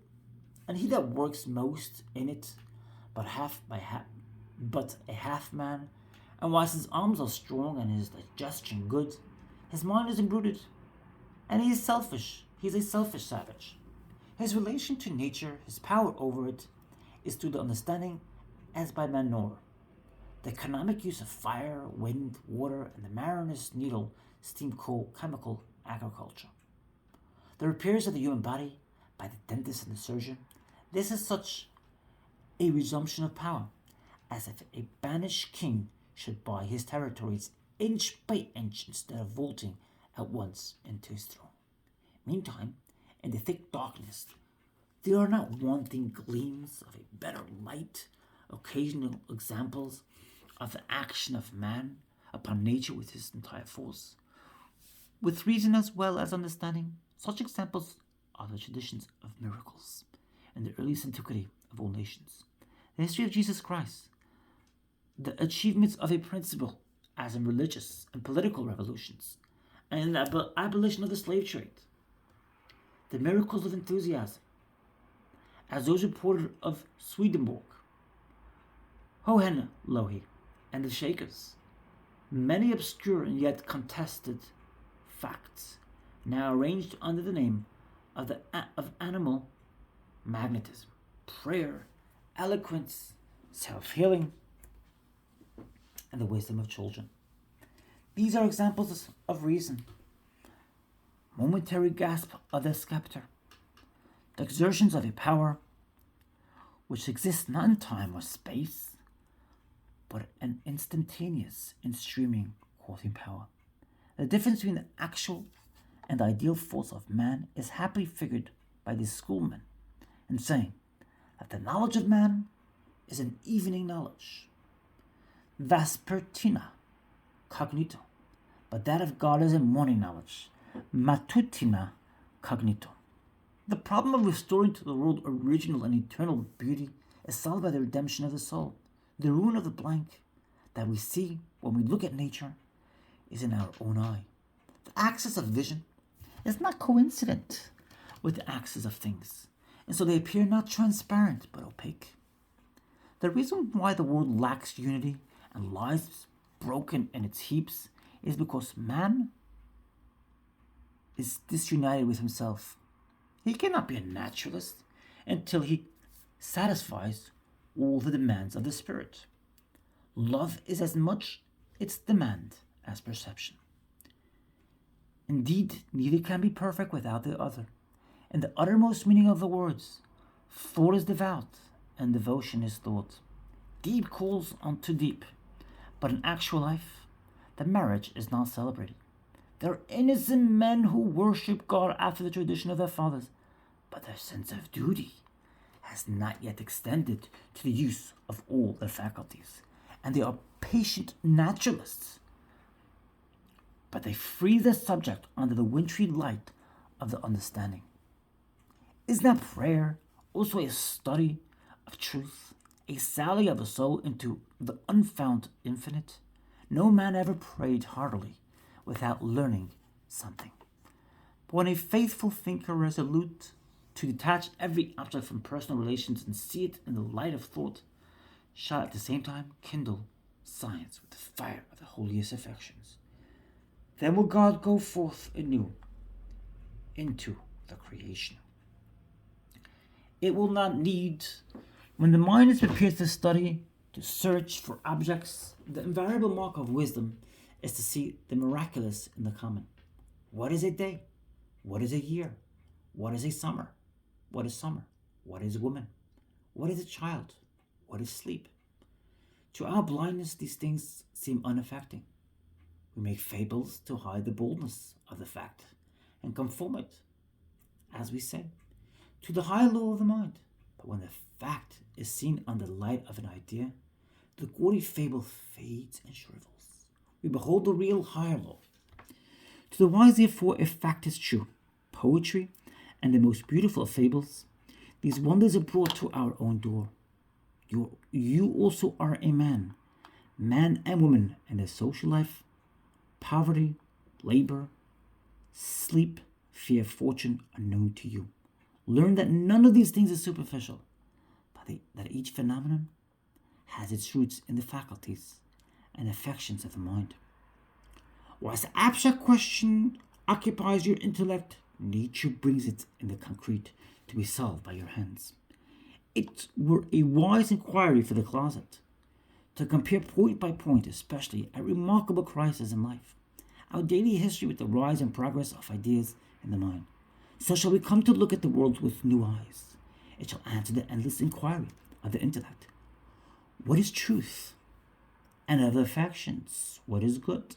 he that works most in it, but a half man, and whilst his arms are strong and his digestion good, his mind is imbruted, and he is selfish. He is a selfish savage. His relation to nature, his power over it, is through the understanding as by manure. The economic use of fire, wind, water, and the mariner's needle, steam, coal, chemical agriculture. The repairs of the human body by the dentist and the surgeon. This is such a resumption of power, as if a banished king should buy his territories inch by inch instead of vaulting at once into his throne. Meantime, in the thick darkness, there are not wanting gleams of a better light, occasional examples of the action of man upon nature with his entire force, with reason as well as understanding. Such examples are the traditions of miracles in the earliest antiquity of all nations, the history of Jesus Christ, the achievements of a principle as in religious and political revolutions, and the abolition of the slave trade, the miracles of enthusiasm, as those reported of Swedenborg, Hohenlohe, and the Shakers. Many obscure and yet contested facts, now arranged under the name of animal magnetism, prayer, eloquence, self-healing, and the wisdom of children. These are examples of reason, momentary gasp of the scepter, the exertions of a power which exists not in time or space, but an instantaneous and streaming quoting power. The difference between the actual and the ideal force of man is happily figured by these schoolmen in saying that the knowledge of man is an evening knowledge, vespertina cognito, but that of God is a morning knowledge, matutina cognito. The problem of restoring to the world original and eternal beauty is solved by the redemption of the soul. The ruin of the blank that we see when we look at nature is in our own eye. The axis of vision is not coincident with the axis of things, and so they appear not transparent but opaque. The reason why the world lacks unity and lies broken in its heaps is because man is disunited with himself. He cannot be a naturalist until he satisfies all the demands of the spirit. Love is as much its demand as perception. Indeed, neither can be perfect without the other. In the uttermost meaning of the words, thought is devout and devotion is thought. Deep calls unto deep, but in actual life, the marriage is not celebrated. There are innocent men who worship God after the tradition of their fathers, but their sense of duty has not yet extended to the use of all their faculties, and they are patient naturalists, but they free their subject under the wintry light of the understanding. Is not prayer also a study of truth, a sally of the soul into the unfound infinite? No man ever prayed heartily without learning something. But when a faithful thinker resolute to detach every object from personal relations and see it in the light of thought, shall at the same time kindle science with the fire of the holiest affections, then will God go forth anew into the creation. It will not need, when the mind is prepared to study, to search for objects, the invariable mark of wisdom is to see the miraculous in the common. What is a day? What is a year? What is a summer? What is summer? What is a woman? What is a child? What is sleep? To our blindness, these things seem unaffecting. We make fables to hide the boldness of the fact and conform it, as we say, to the high law of the mind. But when the fact is seen under the light of an idea, the gaudy fable fades and shrivels. We behold the real higher law. To the wise, therefore, if fact is true, poetry and the most beautiful of fables, these wonders are brought to our own door. You also are a man and woman in their social life, poverty, labor, sleep, fear, fortune are known to you. Learn that none of these things is superficial, but that each phenomenon has its roots in the faculties and affections of the mind. Whilst the abstract question occupies your intellect, nature brings it in the concrete to be solved by your hands. It were a wise inquiry for the closet to compare point by point, especially at remarkable crises in life, our daily history with the rise and progress of ideas in the mind. So shall we come to look at the world with new eyes. It shall answer the endless inquiry of the intellect. What is truth? And other affections, what is good?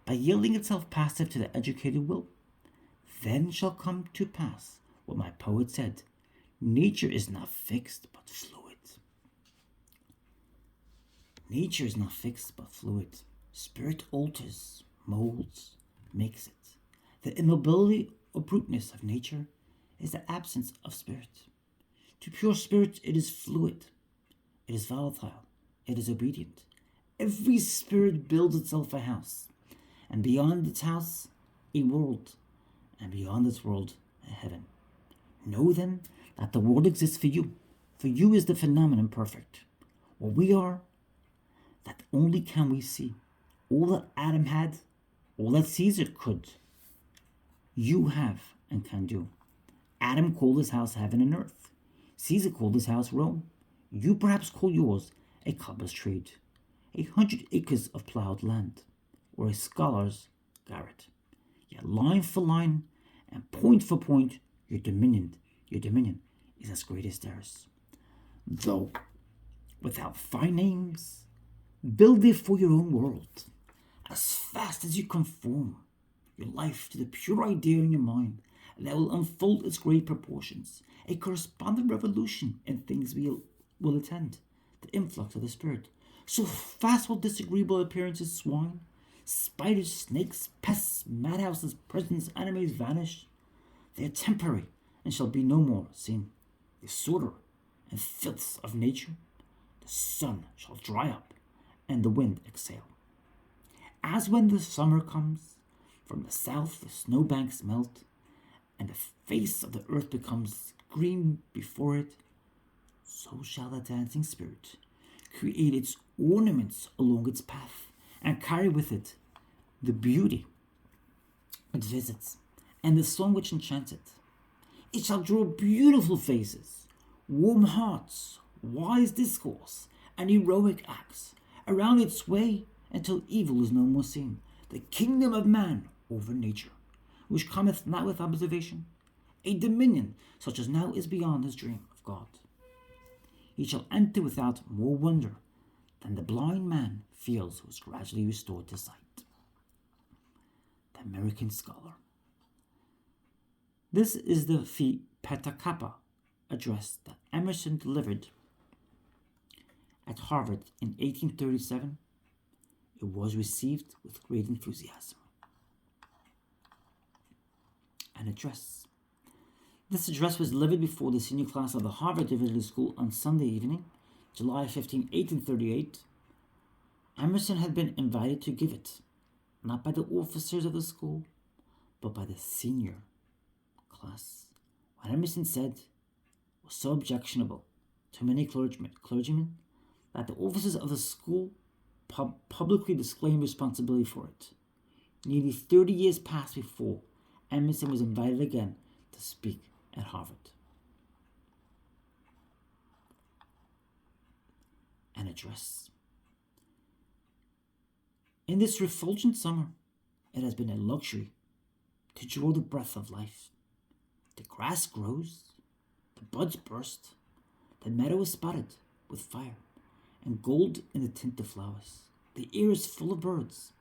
By yielding itself passive to the educated will, then shall come to pass what my poet said, nature is not fixed but fluid. Nature is not fixed but fluid. Spirit alters, molds, makes it. The immobility or bruteness of nature is the absence of spirit. To pure spirit it is fluid, it is volatile, it is obedient. Every spirit builds itself a house, and beyond its house a world, and beyond this world a heaven. Know then that the world exists for you. For you is the phenomenon perfect. What we are, that only can we see. All that Adam had, all that Caesar could, you have and can do. Adam called his house heaven and earth. Caesar called his house Rome. You perhaps call yours a cobbler's trade, 100 acres of plowed land, or a scholar's garret. Yet line for line and point for point, your dominion is as great as theirs. Though, without fine names, build therefore your own world, as fast as you conform your life to the pure idea in your mind, and that will unfold its great proportions. A corresponding revolution in things will attend the influx of the spirit. So fast will disagreeable appearances swine, spiders, snakes, pests, madhouses, prisons, enemies vanish. They are temporary and shall be no more seen. The disorder and filth of nature, the sun shall dry up and the wind exhale. As when the summer comes, from the south the snowbanks melt, and the face of the earth becomes green before it, so shall the dancing spirit create its ornaments along its path, and carry with it the beauty it visits, and the song which enchants it. It shall draw beautiful faces, warm hearts, wise discourse, and heroic acts around its way until evil is no more seen. The kingdom of man over nature, which cometh not with observation, a dominion such as now is beyond his dream of God. He shall enter without more wonder than the blind man feels who is gradually restored to sight. The American Scholar. This is the Phi Beta Kappa address that Emerson delivered at Harvard in 1837. It was received with great enthusiasm. An address. This address was delivered before the senior class of the Harvard Divinity School on Sunday evening, July 15, 1838. Emerson had been invited to give it, not by the officers of the school, but by the senior class. What Emerson said was so objectionable to many clergymen that the officers of the school publicly disclaimed responsibility for it. Nearly 30 years passed before Emerson was invited again to speak at Harvard. An address. In this refulgent summer, it has been a luxury to draw the breath of life, The grass grows, the buds burst, the meadow is spotted with fire, and gold in the tint of flowers. The air is full of birds,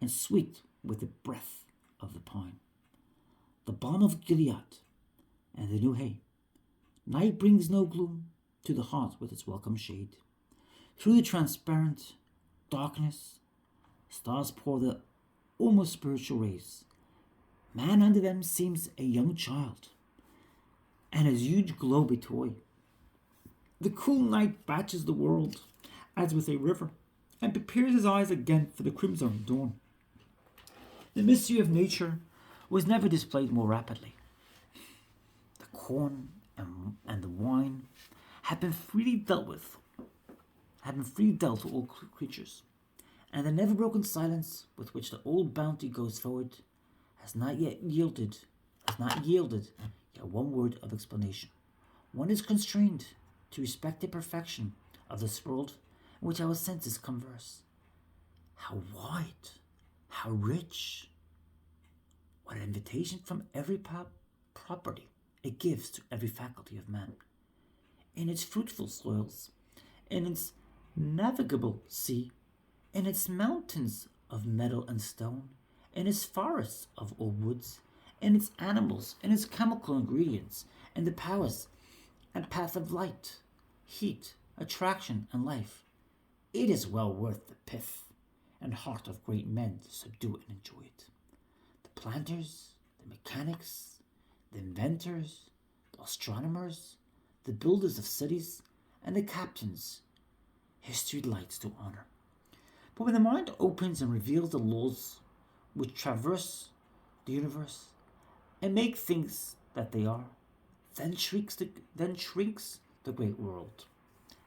and sweet with the breath of the pine. The balm of Gilead and the new hay. Night brings no gloom to the heart with its welcome shade. Through the transparent darkness, stars pour their almost spiritual rays. Man under them seems a young child, and his huge globe a toy. The cool night batches the world as with a river, and prepares his eyes again for the crimson dawn. The mystery of nature was never displayed more rapidly. The corn and the wine had been freely dealt to all creatures, and the never-broken silence with which the old bounty goes forward has not yielded yet one word of explanation. One is constrained to respect the perfection of this world in which our senses converse. How wide, how rich! What an invitation from every property it gives to every faculty of man. In its fruitful soils, in its navigable sea, in its mountains of metal and stone, in its forests of old woods, in its animals, in its chemical ingredients, in the powers and path of light, heat, attraction, and life. It is well worth the pith and heart of great men to subdue and enjoy it. The planters, the mechanics, the inventors, the astronomers, the builders of cities, and the captains, history delights to honor. But when the mind opens and reveals the laws which traverse the universe and make things that they are, then shrinks the great world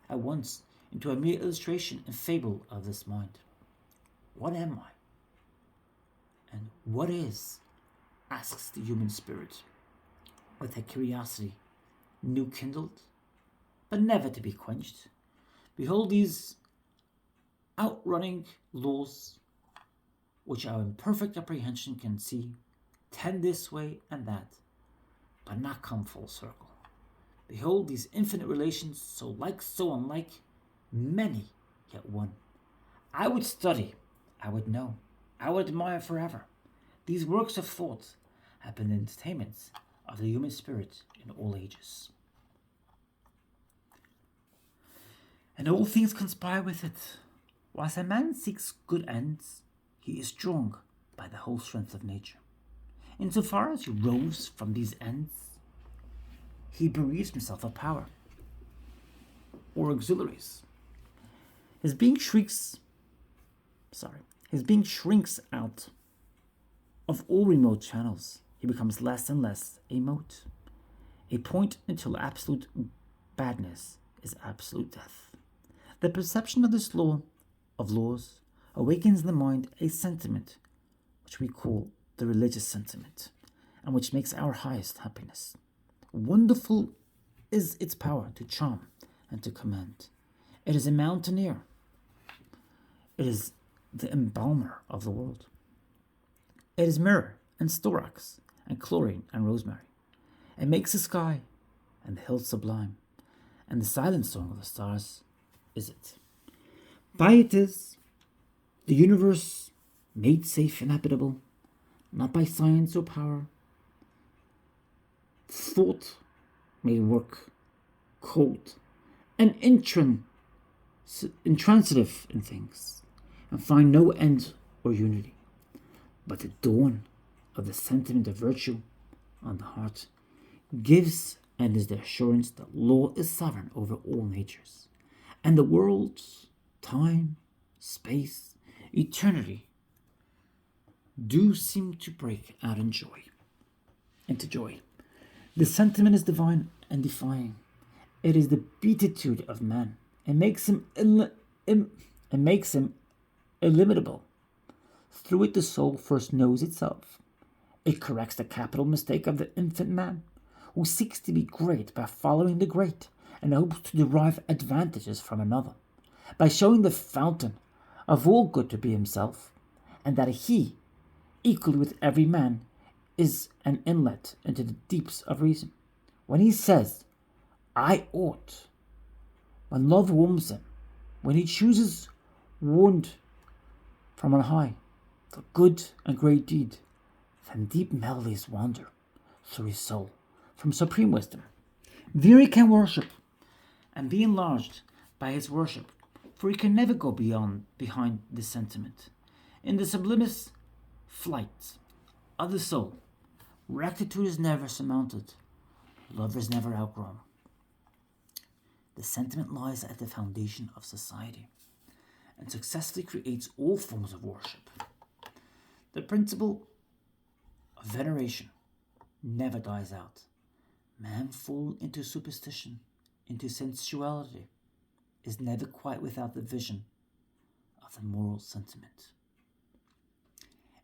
at once into a mere illustration and fable of this mind. What am I? And what is? Asks the human spirit, with a curiosity new kindled, but never to be quenched. Behold these outrunning laws, which our imperfect apprehension can see, tend this way and that, but not come full circle. Behold these infinite relations, so like, so unlike, many, yet one. I would study, I would know, I would admire forever. These works of thought have been entertainments of the human spirit in all ages. And all things conspire with it. Whilst a man seeks good ends, he is strong by the whole strength of nature. Insofar as he roves from these ends, he bereaves himself of power or auxiliaries. His being shrinks out of all remote channels. He becomes less and less a mote, a point until absolute badness is absolute death. The perception of this law of laws awakens in the mind a sentiment which we call the religious sentiment, and which makes our highest happiness. Wonderful is its power to charm and to command. It is a mountaineer. It is the embalmer of the world. It is myrrh and storax and chlorine and rosemary. It makes the sky and the hills sublime, and the silent song of the stars is it. By it is the universe made safe and habitable, not by science or power. Thought may work cold and intransitive in things, and find no end or unity. But the dawn of the sentiment of virtue on the heart gives and is the assurance that law is sovereign over all natures, and the worlds, time, space, eternity do seem to break out into joy. The sentiment is divine and defying. It is the beatitude of man. It makes him illimitable. Through it the soul first knows itself. It corrects the capital mistake of the infant man, who seeks to be great by following the great and hopes to derive advantages from another, by showing the fountain of all good to be himself, and that he, equally with every man, is an inlet into the deeps of reason. When he says, I ought, when love warms him, when he chooses warned from on high, for good and great deed, then deep melodies wander through his soul from supreme wisdom. There he can worship and be enlarged by his worship, for he can never go behind this sentiment. In the sublimest flight of the soul, rectitude is never surmounted, love is never outgrown. The sentiment lies at the foundation of society and successfully creates all forms of worship. The principle of veneration never dies out. Man fall into superstition, into sensuality, is never quite without the vision of the moral sentiment.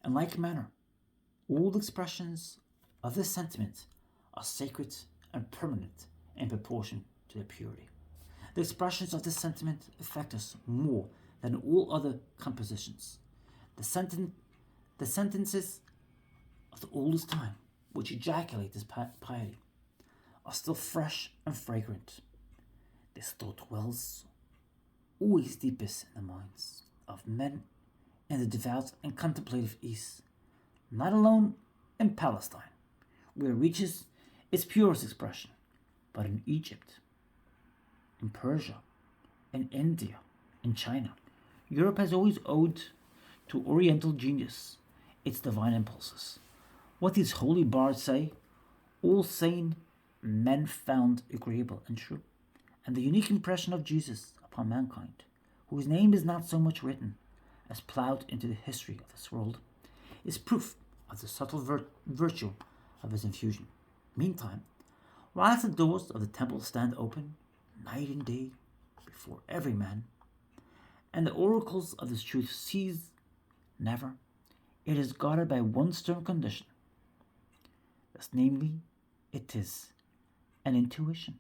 In like manner, all expressions of this sentiment are sacred and permanent in proportion to their purity. The expressions of this sentiment affect us more than all other compositions. The sentences of the oldest time, which ejaculate this piety, are still fresh and fragrant. This thought dwells always deepest in the minds of men in the devout and contemplative East, not alone in Palestine, where it reaches its purest expression, but in Egypt, in Persia, in India, in China. Europe has always owed to Oriental genius its divine impulses. What these holy bards say, all sane men found agreeable and true, and the unique impression of Jesus upon mankind, whose name is not so much written as plowed into the history of this world, is proof of the subtle virtue of his infusion. Meantime, whilst the doors of the temple stand open night and day before every man, and the oracles of this truth cease never, it is guarded by one stern condition. Thus, namely, it is an intuition.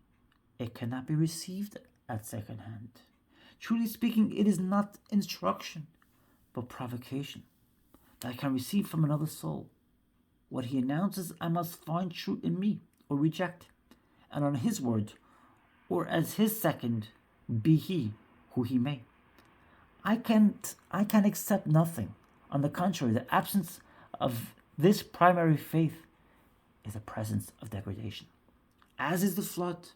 It cannot be received at second hand. Truly speaking, it is not instruction, but provocation that I can receive from another soul. What he announces, I must find true in me or reject, and on his word, or as his second, be he who he may. I can accept nothing. On the contrary, the absence of this primary faith is the presence of degradation. As is the flood,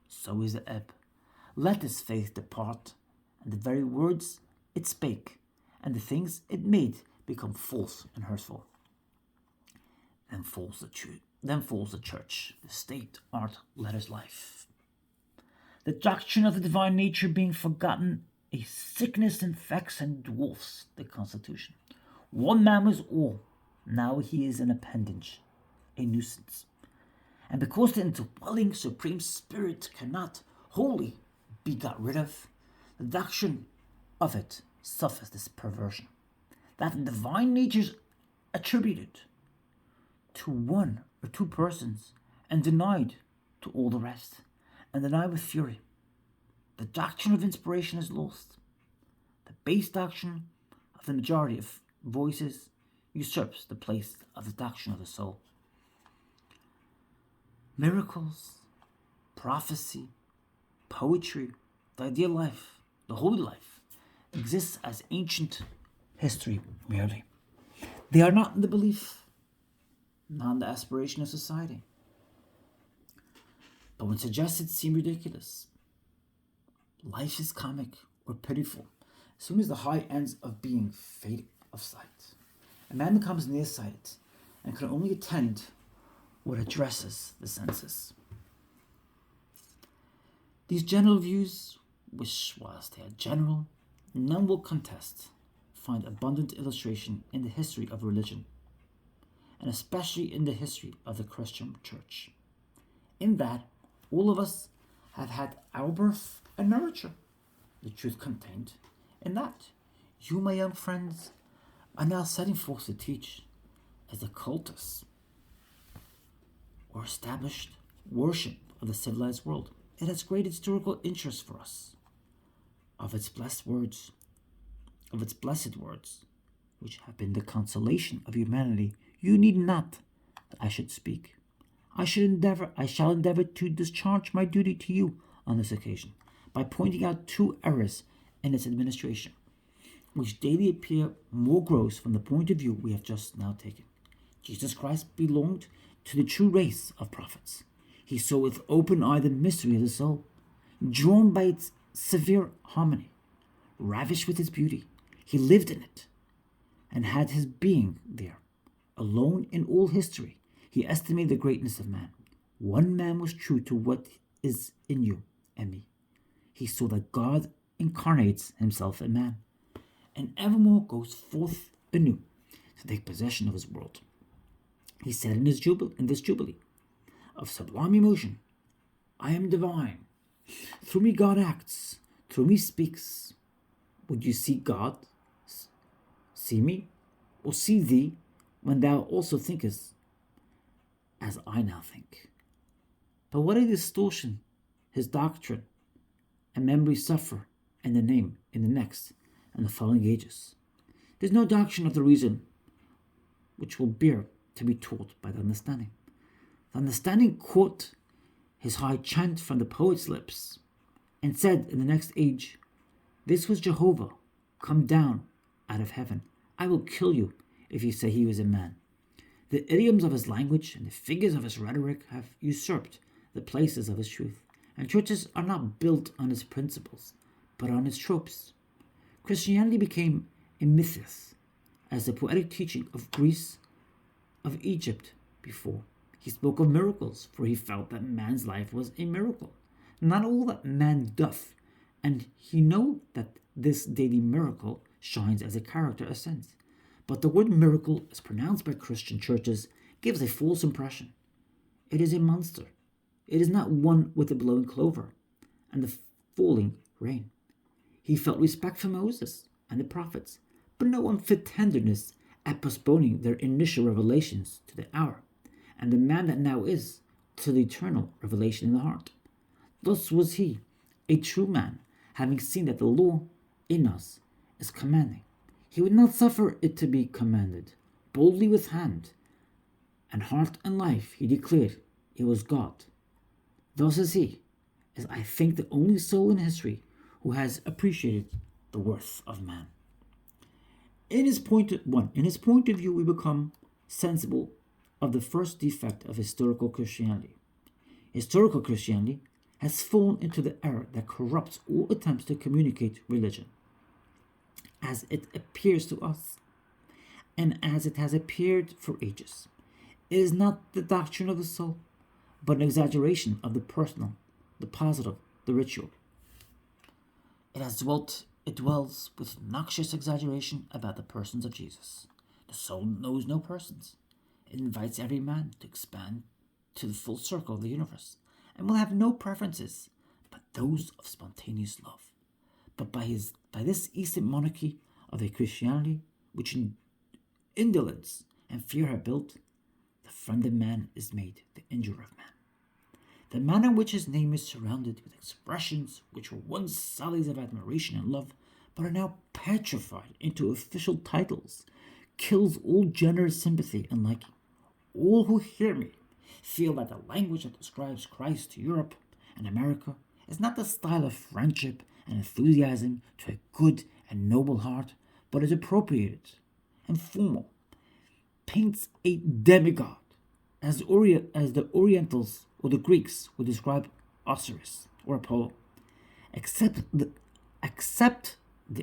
so is the ebb. Let this faith depart, and the very words it spake, and the things it made become false and hurtful. Then falls the truth. Then falls the church, the state, art, letters, life. The doctrine of the divine nature being forgotten, a sickness infects and dwarfs the constitution. One man was all, now he is an appendage, a nuisance. And because the indwelling supreme spirit cannot wholly be got rid of, the doctrine of it suffers this perversion, that the divine nature is attributed to one or two persons and denied to all the rest, and denied with fury. The doctrine of inspiration is lost. The base doctrine of the majority of voices usurps the place of the doctrine of the soul. Miracles, prophecy, poetry, the ideal life, the holy life, exists as ancient history merely. They are not in the belief, not in the aspiration of society. But when suggested seem ridiculous, life is comic or pitiful as soon as the high ends of being fade of sight. A man becomes nearsighted and can only attend what addresses the senses. These general views, which, whilst they are general, none will contest, find abundant illustration in the history of religion, and especially in the history of the Christian church, in that all of us have had our birth and nurture, the truth contained in that. You, my young friends, are now setting forth to teach as the cultus or established worship of the civilized world. It has great historical interest for us, of its blessed words, which have been the consolation of humanity. You need not I should speak. I shall endeavor to discharge my duty to you on this occasion by pointing out two errors in its administration, which daily appear more gross from the point of view we have just now taken. Jesus Christ belonged to the true race of prophets. He saw with open eye the mystery of the soul, drawn by its severe harmony, ravished with its beauty. He lived in it and had his being there. Alone in all history, he estimated the greatness of man. One man was true to what is in you and me. He saw that God incarnates himself in man, and evermore goes forth anew to take possession of his world. He said in this jubilee of sublime emotion, I am divine. Through me God acts, through me speaks. Would you see God, see me, or see thee, when thou also thinkest as I now think? But what a distortion his doctrine and memory suffer in the next and the following ages. There is no doctrine of the reason which will bear to be taught by the understanding. The understanding caught his high chant from the poet's lips, and said in the next age, this was Jehovah come down out of heaven. I will kill you if you say he was a man. The idioms of his language and the figures of his rhetoric have usurped the places of his truth, and churches are not built on his principles, but on his tropes. Christianity became a mythos, as the poetic teaching of Greece, of Egypt before. He spoke of miracles, for he felt that man's life was a miracle. Not all that man doth, and he know that this daily miracle shines as a character ascends. But the word miracle, as pronounced by Christian churches, gives a false impression. It is a monster. It is not one with the blowing clover and the falling rain. He felt respect for Moses and the prophets, but no unfit tenderness at postponing their initial revelations to the hour, and the man that now is to the eternal revelation in the heart. Thus was he, a true man, having seen that the law in us is commanding. He would not suffer it to be commanded. Boldly with hand and heart and life he declared it was God. Thus is he, as I think, the only soul in history who has appreciated the worth of man. In his point of view, we become sensible of the first defect of historical Christianity. Historical Christianity has fallen into the error that corrupts all attempts to communicate religion, as it appears to us, and as it has appeared for ages. It is not the doctrine of the soul, but an exaggeration of the personal, the positive, the ritual. It dwells with noxious exaggeration about the persons of Jesus. The soul knows no persons. It invites every man to expand to the full circle of the universe, and will have no preferences but those of spontaneous love. But by this Eastern monarchy of a Christianity which in indolence and fear have built, the friend of man is made the injurer of man. The manner in which his name is surrounded with expressions which were once sallies of admiration and love, but are now petrified into official titles, kills all generous sympathy and liking. All who hear me feel that the language that describes Christ to Europe and America is not the style of friendship and enthusiasm to a good and noble heart, but is appropriated and formal, paints a demigod, as the Orientals or the Greeks would describe Osiris or Apollo, except the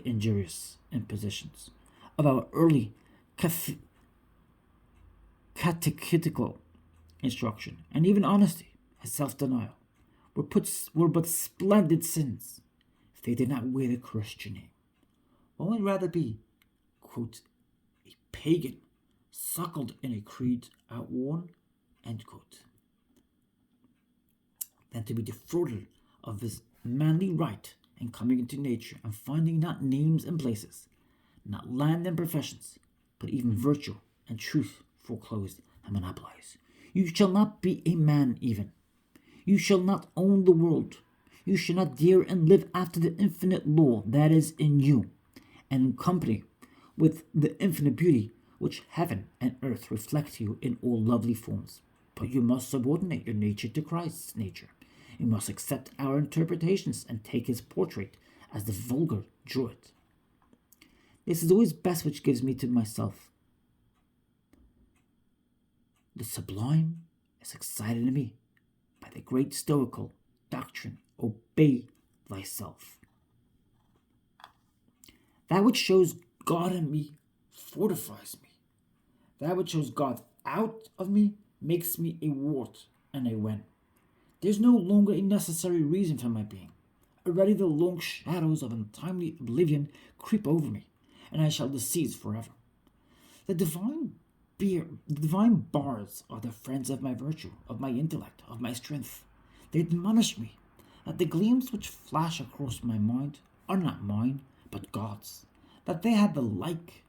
injurious impositions of our early catechetical instruction, and even honesty and self-denial were but splendid sins if they did not wear the Christian name. One would rather be, quote, a pagan suckled in a creed outworn, end quote, than to be defrauded of this manly right in coming into nature and finding not names and places, not land and professions, but even virtue and truth foreclosed and monopolized. You shall not be a man even. You shall not own the world. You shall not dare and live after the infinite law that is in you, and in company with the infinite beauty which heaven and earth reflect to you in all lovely forms. But you must subordinate your nature to Christ's nature. You must accept our interpretations and take his portrait as the vulgar drew it. This is always best which gives me to myself. The sublime is excited in me by the great stoical doctrine, obey thyself. That which shows God in me fortifies me. That which shows God out of me makes me a wart and a wen. There's no longer a necessary reason for my being. Already the long shadows of untimely oblivion creep over me, and I shall decease forever. The divine bars are the friends of my virtue, of my intellect, of my strength. They admonish me that the gleams which flash across my mind are not mine, but God's, that they had the like,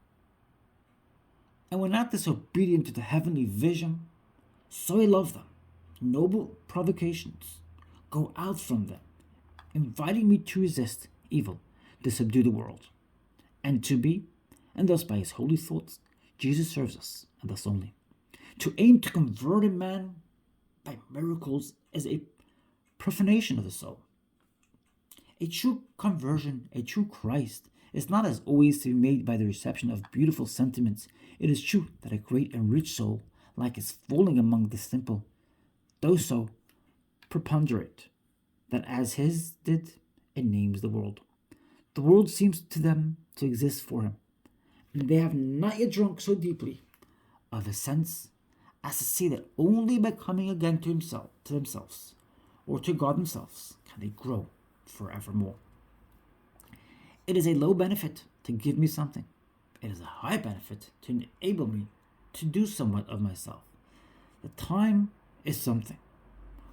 and were not disobedient to the heavenly vision. So I love them. Noble provocations go out from them, inviting me to resist evil, to subdue the world, and to be, and thus by his holy thoughts, Jesus serves us, and thus only. To aim to convert a man by miracles is a profanation of the soul. A true conversion, a true Christ, is not as always to be made by the reception of beautiful sentiments. It is true that a great and rich soul, like is falling among the simple, though so preponderate, that as his did, it names the world. The world seems to them to exist for him, and they have not yet drunk so deeply of his sense as to see that only by coming again to themselves, or to God themselves, can they grow forevermore. It is a low benefit to give me something. It is a high benefit to enable me to do somewhat of myself. The time is something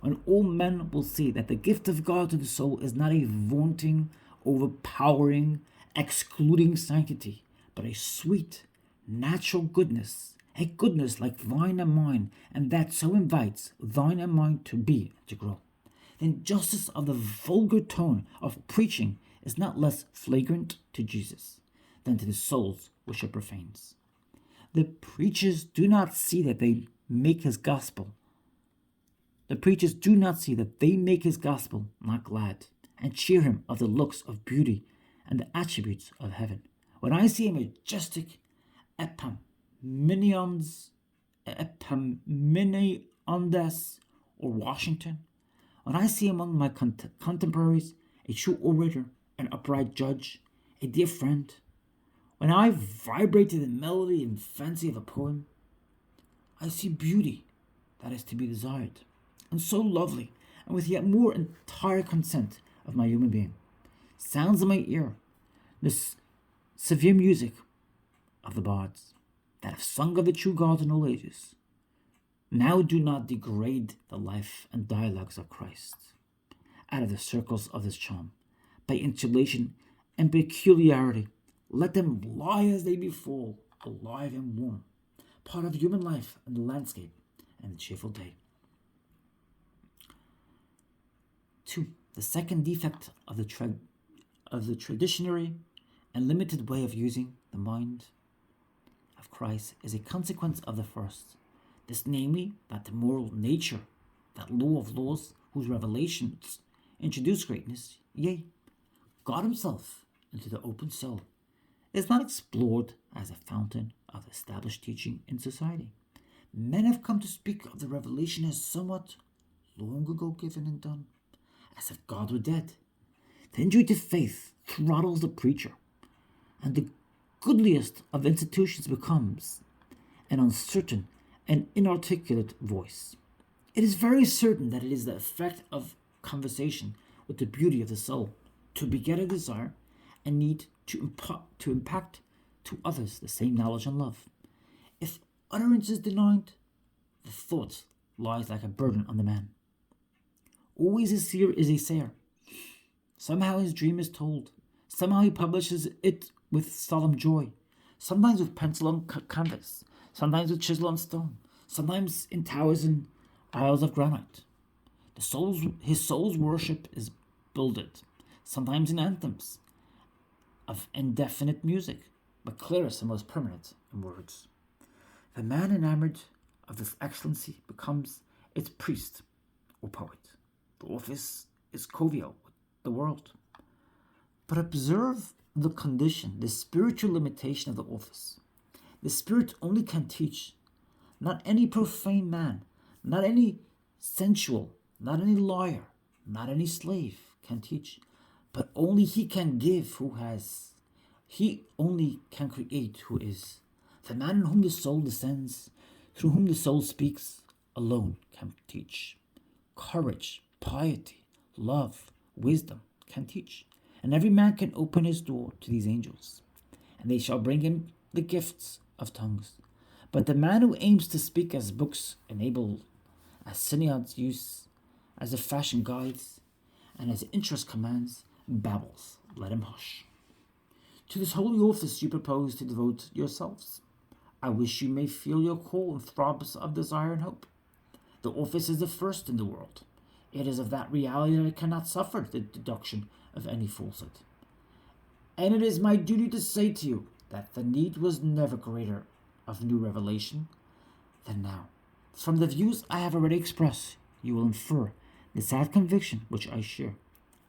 when all men will see that the gift of God to the soul is not a vaunting, overpowering, excluding sanctity, but a sweet, natural goodness, a goodness like thine and mine, and that so invites thine and mine to be, to grow. The injustice of the vulgar tone of preaching is not less flagrant to Jesus than to the souls which it profanes. The preachers do not see that they make his gospel. The preachers do not see that they make his gospel not glad, and cheer him of the looks of beauty and the attributes of heaven. When I see a majestic Epaminondas or Washington, when I see among my contemporaries a true orator, an upright judge, a dear friend, when I vibrate to the melody and fancy of a poem, I see beauty that is to be desired, and so lovely, and with yet more entire consent of my human being, sounds in my ear this severe music of the bards that have sung of the true God in all ages. Now do not degrade the life and dialogues of Christ out of the circles of this charm by insulation and peculiarity. Let them lie as they befall, alive and warm, part of human life and the landscape and the cheerful day. 2. The second defect of the traditionary and limited way of using the mind of Christ is a consequence of the first. This, namely, that the moral nature, that law of laws, whose revelations introduce greatness, yea, God himself into the open soul, is not explored as a fountain of established teaching in society. Men have come to speak of the revelation as somewhat long ago given and done, as if God were dead. The intuitive faith throttles the preacher, and the goodliest of institutions becomes an uncertain and inarticulate voice. It is very certain that it is the effect of conversation with the beauty of the soul to beget a desire and need to impact to others the same knowledge and love. If utterance is denied, the thought lies like a burden on the man. Always a seer is a sayer. Somehow his dream is told. Somehow he publishes it with solemn joy, sometimes with pencil on canvas, sometimes with chisel on stone, sometimes in towers and aisles of granite. His soul's worship is builded, sometimes in anthems of indefinite music, but clearest and most permanent in words. The man enamored of this excellency becomes its priest or poet. The office is covial with the world. But observe the condition, the spiritual limitation of the office. The Spirit only can teach, not any profane man, not any sensual, not any liar, not any slave can teach, but only he can give who has. He only can create who is. The man in whom the soul descends, through whom the soul speaks, alone can teach. Courage, piety, love, wisdom can teach. And every man can open his door to these angels, and they shall bring him the gifts of tongues. But the man who aims to speak as books enable, as synods use, as the fashion guides, and as interest commands, babbles, let him hush. To this holy office you propose to devote yourselves. I wish you may feel your call in throbs of desire and hope. The office is the first in the world. It is of that reality that I cannot suffer the deduction of any falsehood. And it is my duty to say to you that the need was never greater of new revelation than now. From the views I have already expressed, you will infer the sad conviction which I share.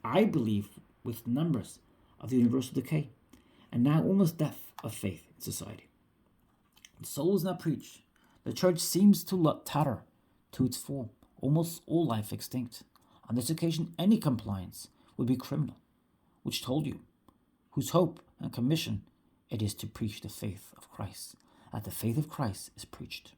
I believe with numbers of the universal decay, and now almost death of faith in society. The soul is not preached. The church seems to totter to its form, almost all life extinct. On this occasion, any compliance would be criminal, which told you, whose hope and commission it is to preach the faith of Christ, that the faith of Christ is preached.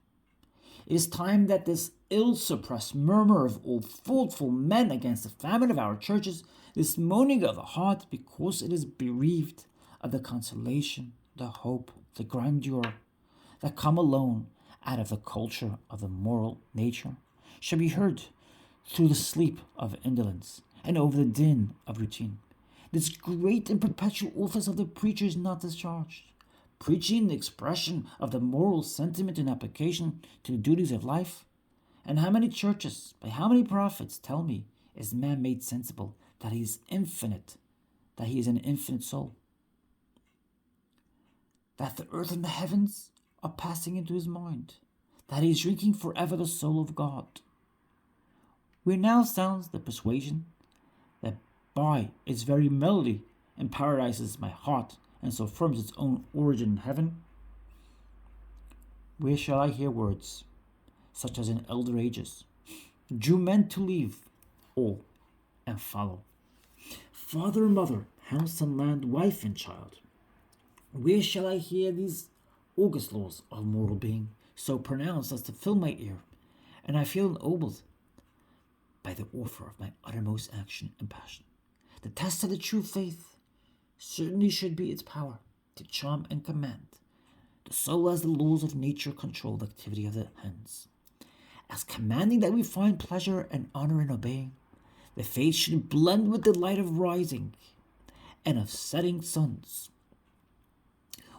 It is time that this ill-suppressed murmur of all thoughtful men against the famine of our churches, this moaning of the heart because it is bereaved of the consolation, the hope, the grandeur that come alone out of the culture of the moral nature, should be heard through the sleep of indolence and over the din of routine. This great and perpetual office of the preacher is not discharged. Preaching the expression of the moral sentiment in application to the duties of life. And how many churches, by how many prophets, tell me, is man made sensible that he is infinite, that he is an infinite soul? That the earth and the heavens are passing into his mind, that he is drinking forever the soul of God. Where now sounds the persuasion that by its very melody emparadises my heart and so affirms its own origin in heaven, where shall I hear words such as in elder ages drew men to leave all and follow father and mother, house and land, wife and child? Where shall I hear these august laws of moral being so pronounced as to fill my ear, and I feel ennobled by the offer of my uttermost action and passion? The test of the true faith certainly should be its power to charm and command the soul as the laws of nature control the activity of the hands. As commanding that we find pleasure and honor in obeying, the faith should blend with the light of rising and of setting suns,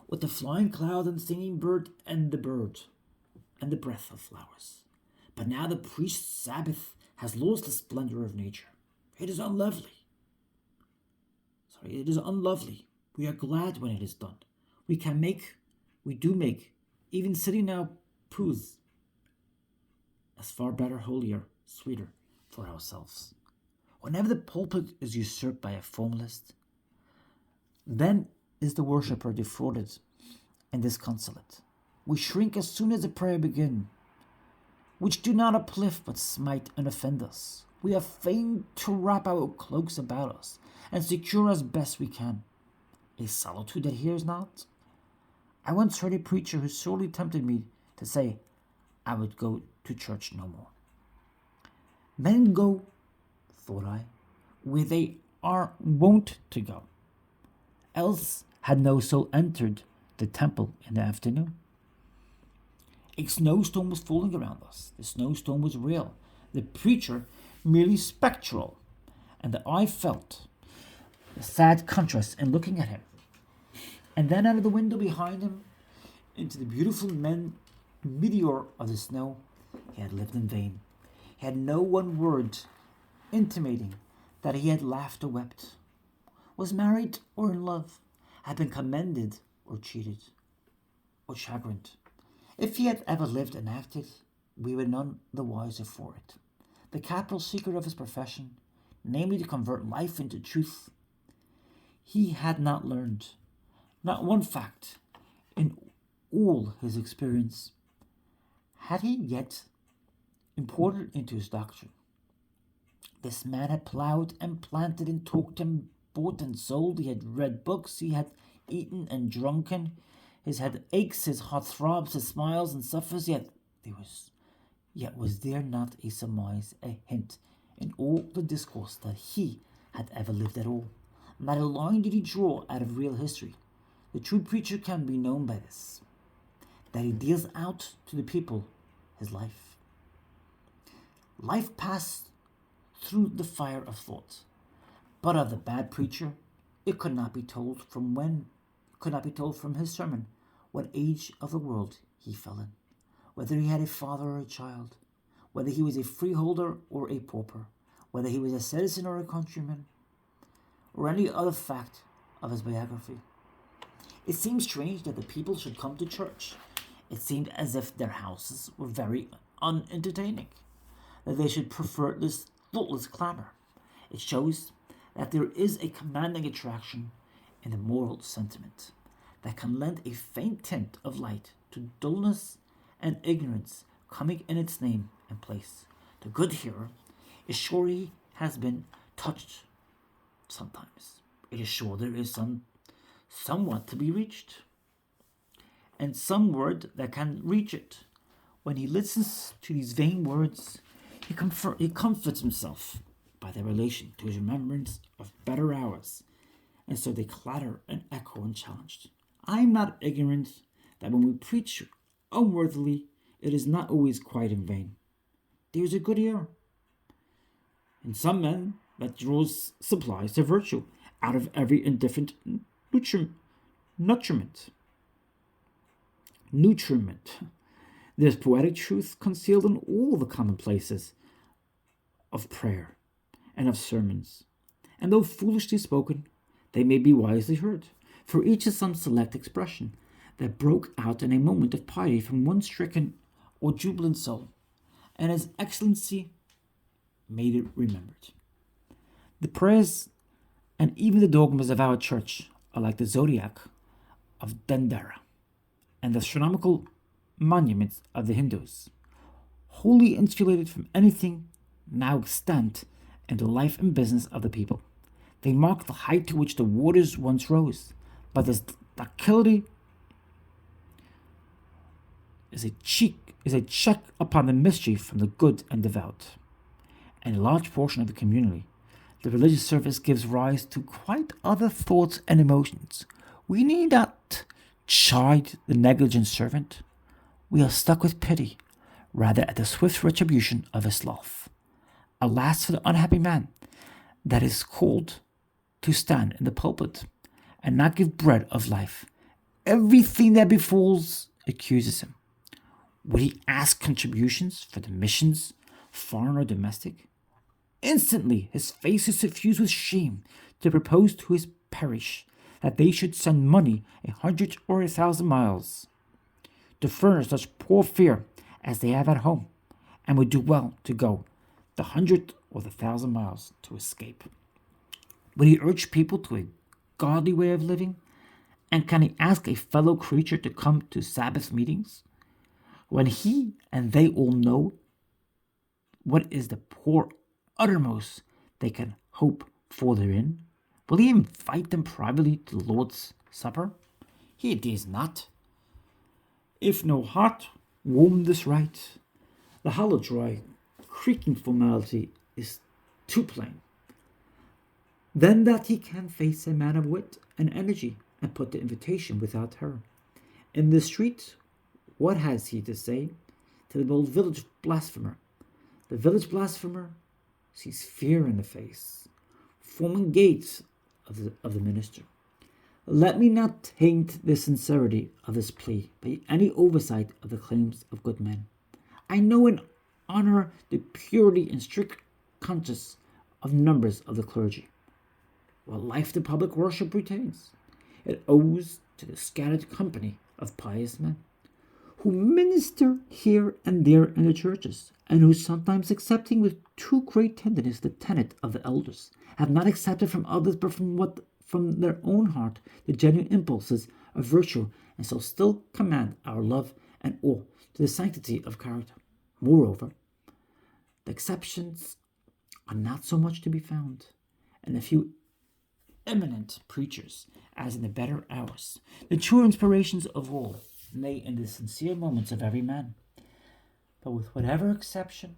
with the flying cloud and singing bird and the breath of flowers. But now the priest's Sabbath has lost the splendor of nature. It is unlovely. It is unlovely. We are glad when it is done. We do make, even sitting now proves as far better, holier, sweeter for ourselves. Whenever the pulpit is usurped by a formalist, then is the worshipper defrauded and disconsolate. We shrink as soon as the prayer begins, which do not uplift but smite and offend us. We are fain to wrap our cloaks about us and secure as best we can a solitude that hears not. I once heard a preacher who sorely tempted me to say I would go to church no more. Men go, thought I, where they are wont to go. Else had no soul entered the temple in the afternoon. A snowstorm was falling around us. The snowstorm was real, the preacher merely spectral, and the eye felt the sad contrast in looking at him. And then out of the window behind him, into the beautiful meteor of the snow, he had lived in vain. He had no one word intimating that he had laughed or wept, was married or in love, had been commended or cheated or chagrined. If he had ever lived and acted, we were none the wiser for it. The capital secret of his profession, namely to convert life into truth, he had not learned. Not one fact in all his experience had he yet imported into his doctrine. This man had plowed and planted and talked and bought and sold. He had read books. He had eaten and drunken. His head aches, his heart throbs, his smiles and suffers. Yet was there not a surmise, a hint, in all the discourse that he had ever lived at all? Not a line did he draw out of real history. The true preacher can be known by this, that he deals out to the people his life. Life passed through the fire of thought, but of the bad preacher, it could not be told from his sermon what age of the world he fell in, whether he had a father or a child, whether he was a freeholder or a pauper, whether he was a citizen or a countryman, or any other fact of his biography. It seemed strange that the people should come to church. It seemed as if their houses were very unentertaining, that they should prefer this thoughtless clamor. It shows that there is a commanding attraction in the moral sentiment that can lend a faint tint of light to dullness and ignorance coming in its name and place. The good hearer is sure he has been touched sometimes. It is sure there is somewhat to be reached, and some word that can reach it. When he listens to these vain words, he comforts himself by their relation to his remembrance of better hours, and so they clatter and echo unchallenged. I am not ignorant that when we preach unworthily, it is not always quite in vain. There is a good ear in some men that draws supplies to virtue out of every indifferent nutriment. There's poetic truth concealed in all the commonplaces of prayer and of sermons, and though foolishly spoken, they may be wisely heard, for each is some select expression that broke out in a moment of piety from one stricken or jubilant soul, and His Excellency made it remembered. The prayers and even the dogmas of our church are like the zodiac of Dendera and the astronomical monuments of the Hindus, wholly insulated from anything now extant in the life and business of the people. They mark the height to which the waters once rose, but this docility is a check upon the mischief from the good and devout. And a large portion of the community, the religious service gives rise to quite other thoughts and emotions. We need not chide the negligent servant. We are stuck with pity, rather at the swift retribution of his sloth. Alas for the unhappy man that is called to stand in the pulpit and not give bread of life. Everything that befalls accuses him. Would he ask contributions for the missions, foreign or domestic? Instantly his face is suffused with shame to propose to his parish that they should send money 100 or 1,000 miles to furnish such poor fare as they have at home, and would do well to go the 100 or the 1,000 miles to escape. Would he urge people to a godly way of living? And can he ask a fellow creature to come to Sabbath meetings, when he and they all know what is the poor uttermost they can hope for therein? Will he invite them privately to the Lord's Supper? He dares not. If no heart warm this rite, the hollow dry, creaking formality is too plain. Then that he can face a man of wit and energy and put the invitation without terror. In the street, what has he to say to the bold village blasphemer? The village blasphemer sees fear in the face, forming gates of the minister. Let me not taint the sincerity of this plea by any oversight of the claims of good men. I know and honor the purity and strict conscience of numbers of the clergy. What life the public worship retains, it owes to the scattered company of pious men, who minister here and there in the churches, and who sometimes accepting with too great tenderness the tenet of the elders, have not accepted from others but from their own heart the genuine impulses of virtue, and so still command our love and awe to the sanctity of character. Moreover, the exceptions are not so much to be found in a few eminent preachers as in the better hours, the true inspirations of all, nay, in the sincere moments of every man. But with whatever exception,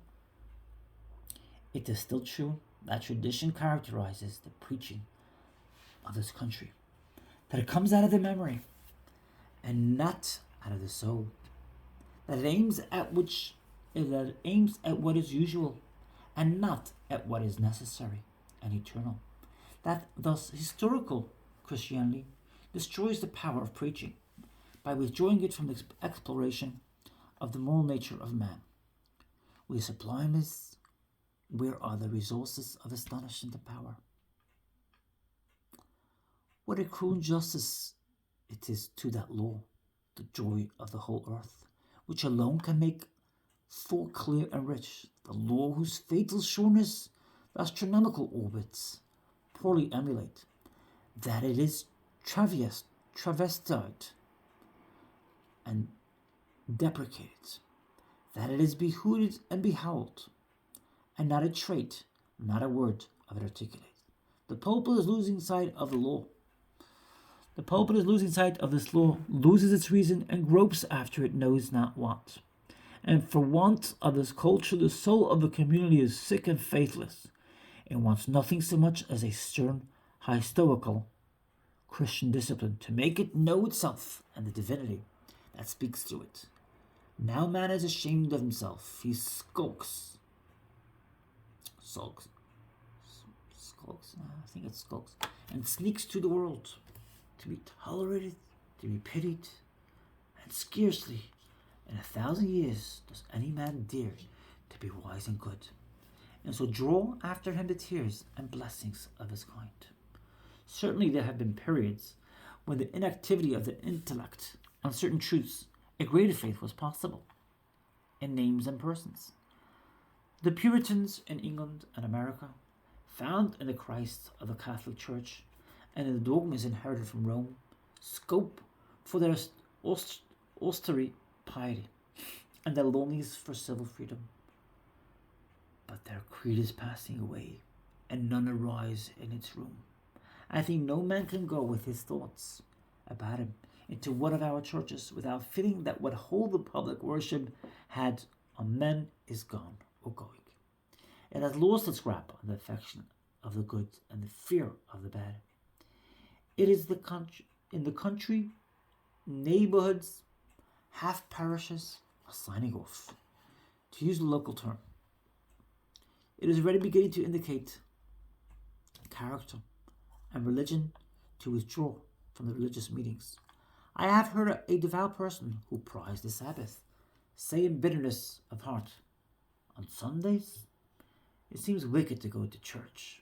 it is still true that tradition characterizes the preaching of this country, that it comes out of the memory and not out of the soul, that it aims at what is usual and not at what is necessary and eternal, that thus historical Christianity destroys the power of preaching by withdrawing it from the exploration of the moral nature of man. We sublime is, where are the resources of astonishing power? What a cruel injustice it is to that law, the joy of the whole earth, which alone can make full clear and rich the law whose fatal sureness the astronomical orbits poorly emulate, that it is travestied and deprecated, that it is behooded and behowled, and not a trait, not a word of it articulate. The pulpit is losing sight of the law. The pulpit is losing sight of this law, loses its reason, and gropes after it knows not what. And for want of this culture, the soul of the community is sick and faithless, and wants nothing so much as a stern, high stoical Christian discipline to make it know itself and the divinity that speaks through it. Now man is ashamed of himself. He skulks, and sneaks to the world, to be tolerated, to be pitied, and scarcely in 1,000 years does any man dare to be wise and good, and so draw after him the tears and blessings of his kind. Certainly there have been periods when the inactivity of the intellect on certain truths, a greater faith was possible, in names and persons. The Puritans in England and America found in the Christ of the Catholic Church and in the dogmas inherited from Rome scope for their austere piety and their longings for civil freedom. But their creed is passing away, and none arise in its room. I think no man can go with his thoughts about him into one of our churches without feeling that what hold the public worship had on men is gone or going. It has lost its grip on the affection of the good and the fear of the bad. It is in the country, neighborhoods, half parishes are signing off, to use the local term. It is already beginning to indicate character and religion to withdraw from the religious meetings. I have heard a devout person who prized the Sabbath say in bitterness of heart, on Sundays, it seems wicked to go to church.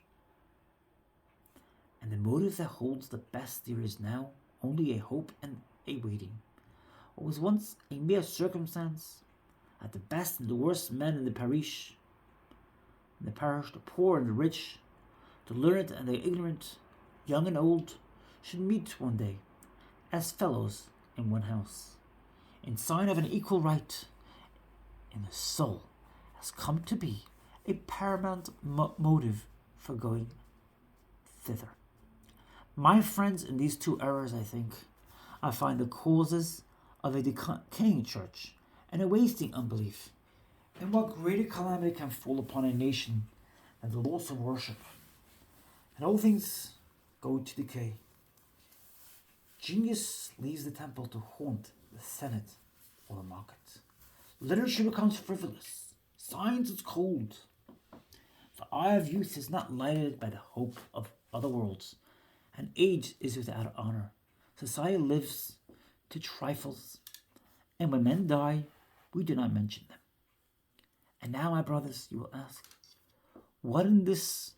And the motive that holds the best there is now only a hope and a waiting. What was once a mere circumstance, at the best and the worst men in the parish, the poor and the rich, the learned and the ignorant, young and old, should meet one day as fellows in one house, in sign of an equal right in the soul, has come to be a paramount motive for going thither. My friends, in these two errors, I find the causes of a decaying church and a wasting unbelief. And what greater calamity can fall upon a nation than the loss of worship? And all things go to decay. Genius leaves the temple to haunt the senate or the market. Literature becomes frivolous. Science is cold. The eye of youth is not lighted by the hope of other worlds, and age is without honor. Society lives to trifles, and when men die, we do not mention them. And now, my brothers, you will ask, what in these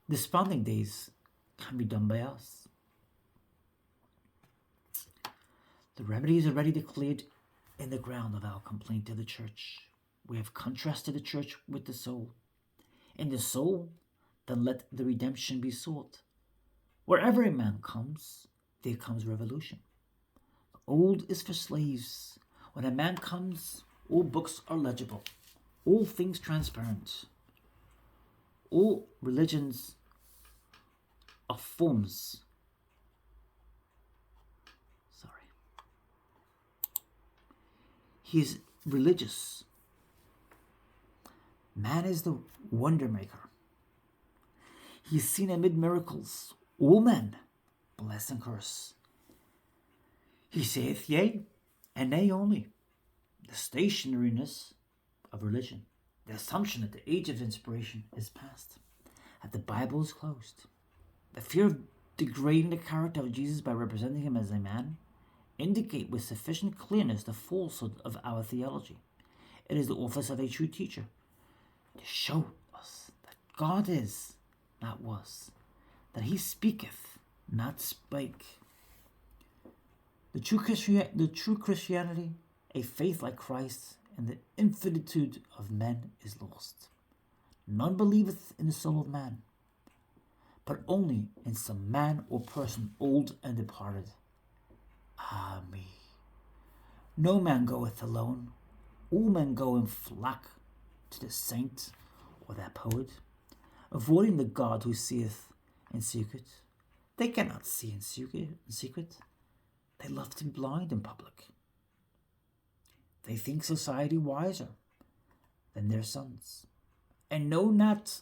desponding days can be done by us? The remedy is already declared in the ground of our complaint to the church. We have contrasted the church with the soul. In the soul, then let the redemption be sought. Wherever a man comes, there comes revolution. The old is for slaves. When a man comes, all books are legible, all things transparent. All religions are forms. He is religious. Man is the wonder maker. He is seen amid miracles. All men bless and curse. He saith yea and nay only. The stationariness of religion, the assumption that the age of inspiration is past, that the Bible is closed, the fear of degrading the character of Jesus by representing him as a man, indicate with sufficient clearness the falsehood of our theology. It is the office of a true teacher to show us that God is, not was, that he speaketh, not spake. The true Christianity, a faith like Christ, and the infinitude of men is lost. None believeth in the soul of man, but only in some man or person old and departed. Ah me. No man goeth alone. All men go in flock to the saint or that poet, avoiding the God who seeth in secret. They cannot see in secret. They love to be blind in public. They think society wiser than their sons, and know not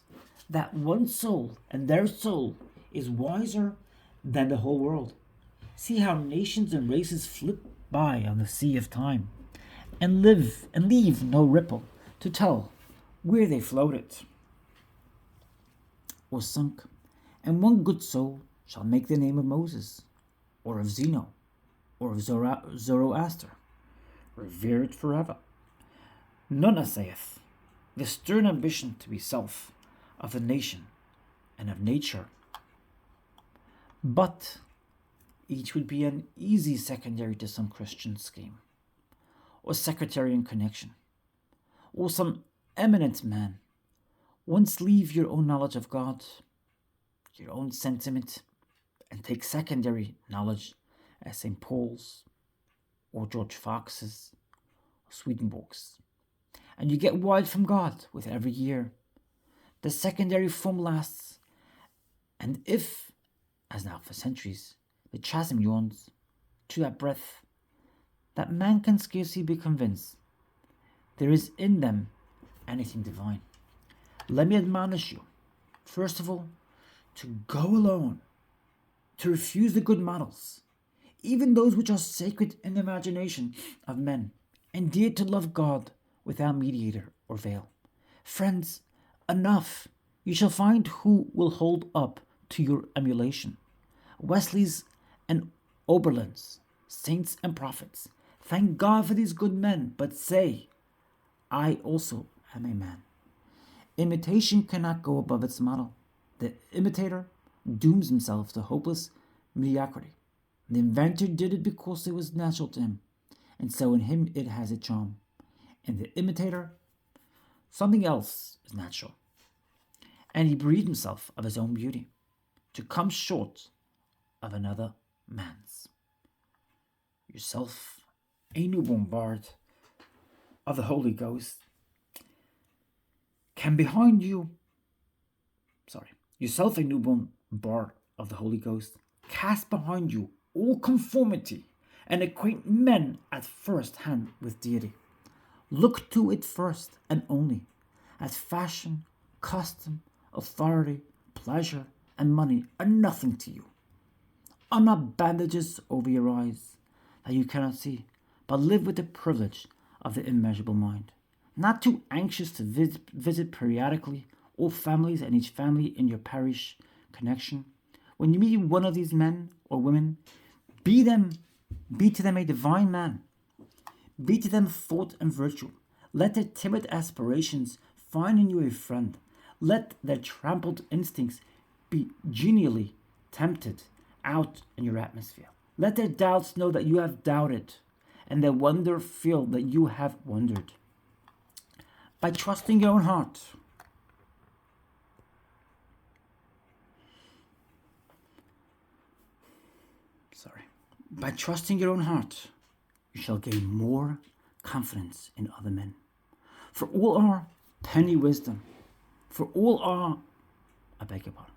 that one soul and their soul is wiser than the whole world. See how nations and races flit by on the sea of time, and leave no ripple to tell where they floated or sunk. And one good soul shall make the name of Moses, or of Zeno, or of Zoroaster, revered forever. None assayeth the stern ambition to be self of a nation and of nature, but each would be an easy secondary to some Christian scheme, or secretarian connection, or some eminent man. Once leave your own knowledge of God, your own sentiment, and take secondary knowledge as St. Paul's, or George Fox's, or Swedenborg's, and you get wide from God with every year. The secondary form lasts, and if, as now for centuries, the chasm yawns to that breadth, that man can scarcely be convinced there is in them anything divine. Let me admonish you, first of all, to go alone, to refuse the good models, even those which are sacred in the imagination of men, and dare to love God without mediator or veil. Friends, enough. You shall find who will hold up to your emulation. Wesleys and Oberlins, saints and prophets, thank God for these good men, but say, I also am a man. Imitation cannot go above its model. The imitator dooms himself to hopeless mediocrity. The inventor did it because it was natural to him, and so in him it has a charm. In the imitator, something else is natural, and he breathed himself of his own beauty, to come short of another man's. Yourself, a newborn bard of the Holy Ghost, yourself a newborn bard of the Holy Ghost, cast behind you all conformity and acquaint men at first hand with deity. Look to it first and only, as fashion, custom, authority, pleasure, and money are nothing to you. Are not bandages over your eyes that you cannot see, but live with the privilege of the immeasurable mind. Not too anxious to visit periodically all families and each family in your parish connection. When you meet one of these men or women, be to them a divine man. Be to them thought and virtue. Let their timid aspirations find in you a friend. Let their trampled instincts be genially tempted out in your atmosphere. Let their doubts know that you have doubted, and their wonder feel that you have wondered. By trusting your own heart, by trusting your own heart, you shall gain more confidence in other men. For all our penny wisdom, for all our, I beg your pardon.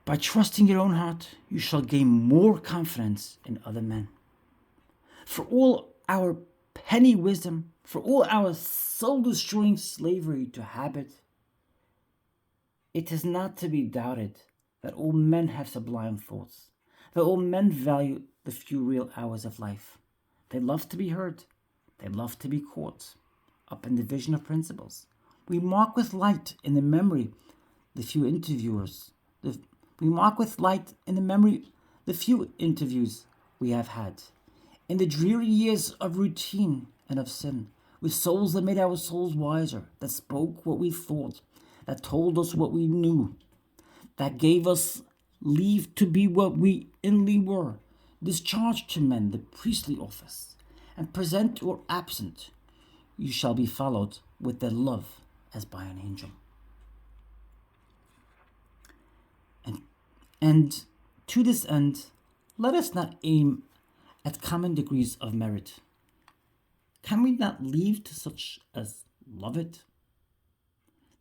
By trusting your own heart, you shall gain more confidence in other men. For all our penny wisdom, for all our soul-destroying slavery to habit, it is not to be doubted that all men have sublime thoughts, that all men value the few real hours of life. They love to be heard. They love to be caught up in the vision of principles. We mark with light in the memory the few interviewers. We mark with light in the memory the few interviews we have had. In the dreary years of routine and of sin, with souls that made our souls wiser, that spoke what we thought, that told us what we knew, that gave us leave to be what we inly were, discharge to men the priestly office, and present or absent, you shall be followed with their love as by an angel. And to this end, let us not aim at common degrees of merit. Can we not leave to such as love it?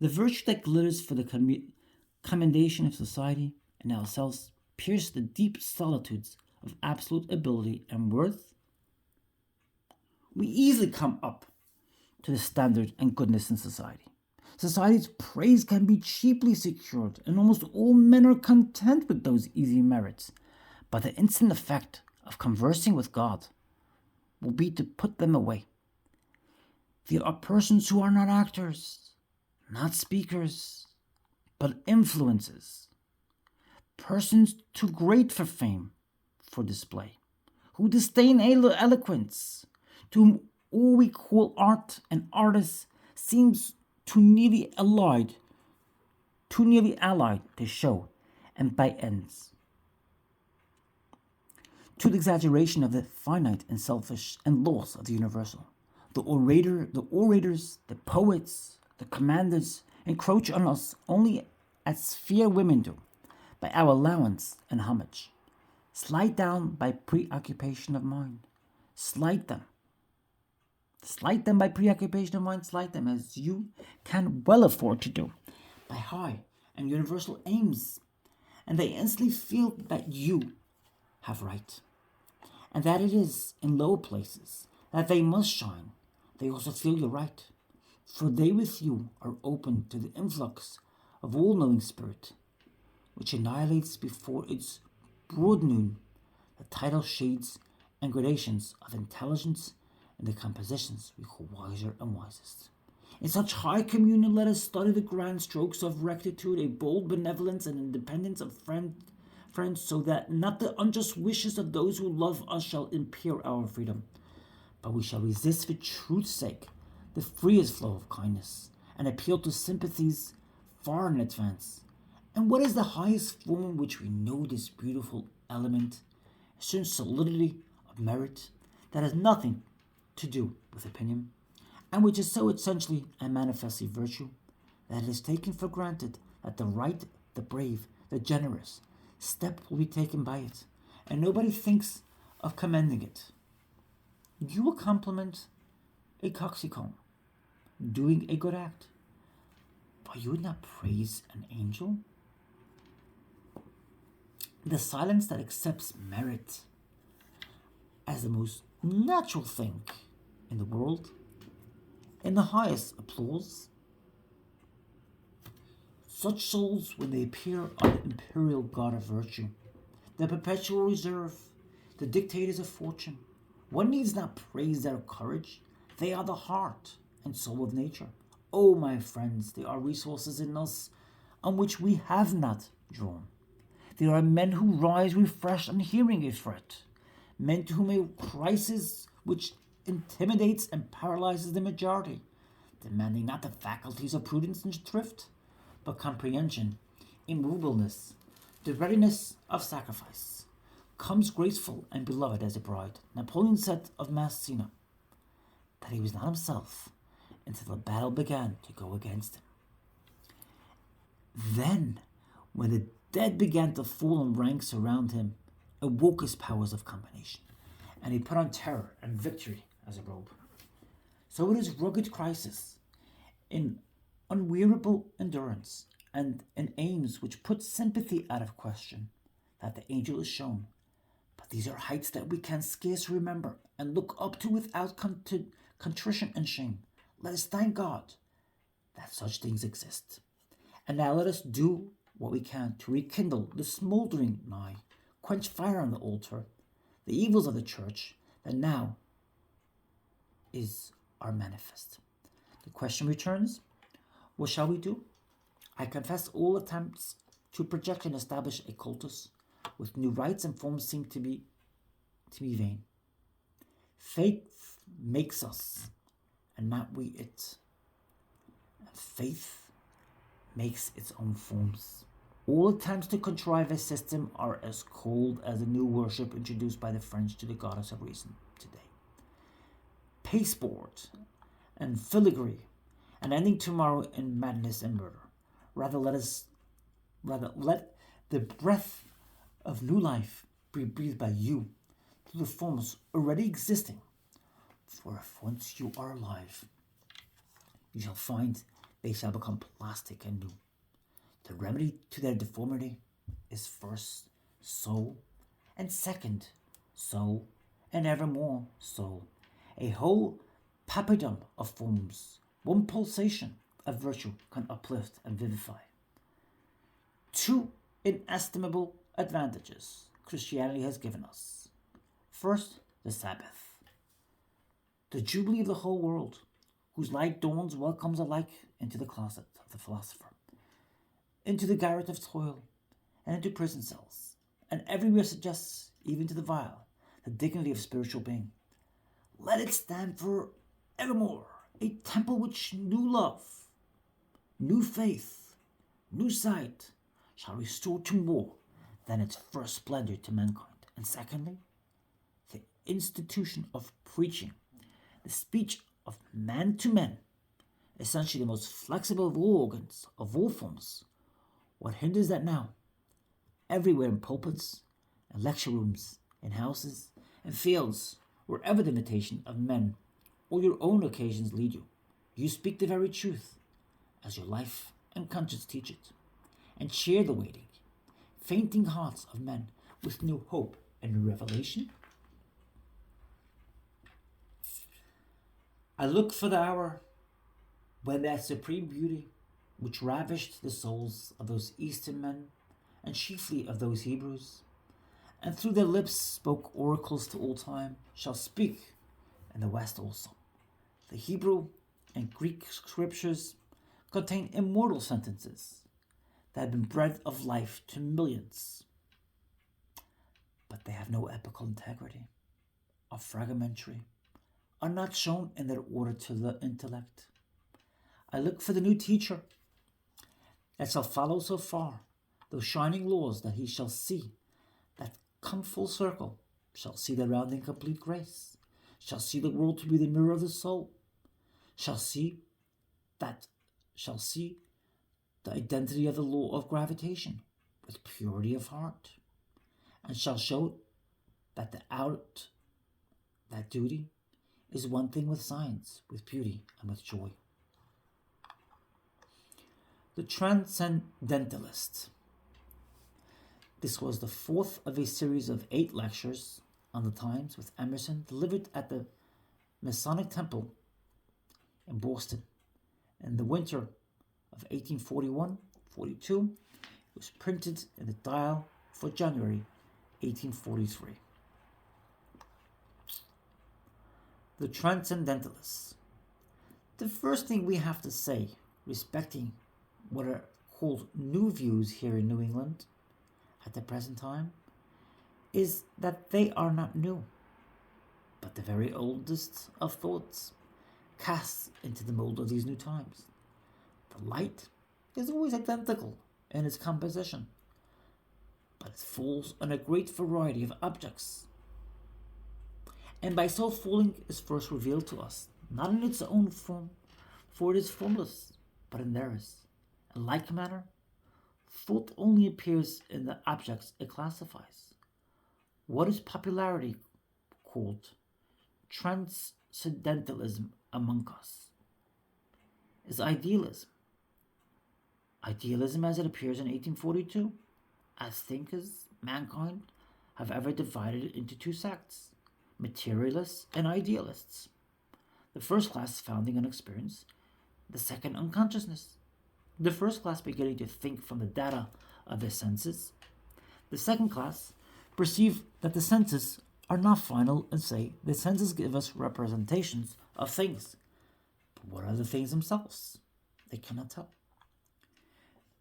The virtue that glitters for the commendation of society and ourselves pierce the deep solitudes of absolute ability and worth. We easily come up to the standard and goodness in society. Society's praise can be cheaply secured, and almost all men are content with those easy merits. But the instant effect of conversing with God will be to put them away. There are persons who are not actors, not speakers, but influences. Persons too great for fame, for display, who disdain eloquence, to whom all we call art and artists seems too nearly allied to show and by ends, to the exaggeration of the finite and selfish and loss of the universal. The orators, the poets, the commanders encroach on us only as fair women do, by our allowance and homage. Slight down by preoccupation of mind. Slight them by preoccupation of mind, slight them as you can well afford to do, by high and universal aims, and they instantly feel that you have right, and that it is in low places that they must shine. They also feel you're right, for they with you are open to the influx of all-knowing spirit, which annihilates before its broad noon the tidal shades and gradations of intelligence and the compositions we call wiser and wisest. In such high communion let us study the grand strokes of rectitude, a bold benevolence and independence of friends, so that not the unjust wishes of those who love us shall impair our freedom, but we shall resist for truth's sake the freest flow of kindness, and appeal to sympathies far in advance. And what is the highest form in which we know this beautiful element, a certain solidity of merit that has nothing to do with opinion, and which is so essentially and manifestly virtue, that it is taken for granted that the right, the brave, the generous step will be taken by it, and nobody thinks of commending it. You will compliment a coxcomb doing a good act, but you would not praise an angel? The silence that accepts merit as the most natural thing in the world, in the highest applause. Such souls, when they appear on the imperial god of virtue, the perpetual reserve, the dictators of fortune, one needs not praise their courage. They are the heart and soul of nature. Oh, my friends, there are resources in us on which we have not drawn. There are men who rise refreshed on hearing a threat, men to whom a crisis which intimidates and paralyzes the majority, demanding not the faculties of prudence and thrift, but comprehension, immovableness, the readiness of sacrifice, comes graceful and beloved as a bride. Napoleon said of Massena that he was not himself until the battle began to go against him. Then, when the dead began to fall in ranks around him, awoke his powers of combination, and he put on terror and victory as a robe. So it is rugged crisis, in unweariable endurance, and in aims which put sympathy out of question, that the angel is shown. But these are heights that we can scarce remember and look up to without contrition and shame. Let us thank God that such things exist. And now let us do what we can to rekindle the smoldering nigh, quench fire on the altar, the evils of the church that now are manifest. The question returns, what shall we do? I confess all attempts to project and establish a cultus with new rites and forms seem to be vain. Faith makes us, and not we it. And faith makes its own forms. All attempts to contrive a system are as cold as the new worship introduced by the French to the goddess of reason today. Pasteboard and filigree, and ending tomorrow in madness and murder. Rather let the breath of new life be breathed by you through the forms already existing. For if once you are alive, you shall find they shall become plastic and new. The remedy to their deformity is first soul, and second soul, and evermore soul. A whole papillon of forms, one pulsation of virtue can uplift and vivify. Two inestimable advantages Christianity has given us. First, the Sabbath, the jubilee of the whole world, whose light dawns welcomes alike into the closet of the philosopher, into the garret of toil, and into prison cells, and everywhere suggests, even to the vile, the dignity of spiritual being. Let it stand for evermore, a temple which new love, new faith, new sight shall restore to more than its first splendor to mankind. And secondly, the institution of preaching, the speech of man to man, essentially the most flexible of all organs, of all forms. What hinders that now? Everywhere in pulpits and lecture rooms, in houses and fields, wherever the invitation of men or your own occasions lead you, you speak the very truth, as your life and conscience teach it, and cheer the waiting, fainting hearts of men with new hope and revelation. I look for the hour when that supreme beauty, which ravished the souls of those Eastern men, and chiefly of those Hebrews, and through their lips spoke oracles to all time, shall speak in the West also. The Hebrew and Greek scriptures contain immortal sentences that have been bread of life to millions, but they have no epical integrity, are fragmentary, are not shown in their order to the intellect. I look for the new teacher that shall follow so far those shining laws that he shall see, that come full circle, shall see the round and complete grace, shall see the world to be the mirror of the soul, shall see the identity of the law of gravitation with purity of heart, and shall show that that duty is one thing with science, with beauty, and with joy. The Transcendentalist. This was the fourth of a series of 8 lectures on the times with Emerson, delivered at the Masonic Temple in Boston in the winter of 1841-42. It was printed in the Dial for January 1843. The Transcendentalists. The first thing we have to say respecting what are called new views here in New England at the present time is that they are not new, but the very oldest of thoughts cast into the mold of these new times. The light is always identical in its composition, but it falls on a great variety of objects. And by so falling is first revealed to us, not in its own form, for it is formless, but in theirs. In like manner, thought only appears in the objects it classifies. What is popularity called transcendentalism among us is idealism. Idealism as it appears in 1842, as thinkers, mankind, have ever divided it into two sects, materialists and idealists. The first class founding on experience, the second on consciousness. The first class beginning to think from the data of the senses. The second class perceive that the senses are not final and say the senses give us representations of things. But what are the things themselves? They cannot tell.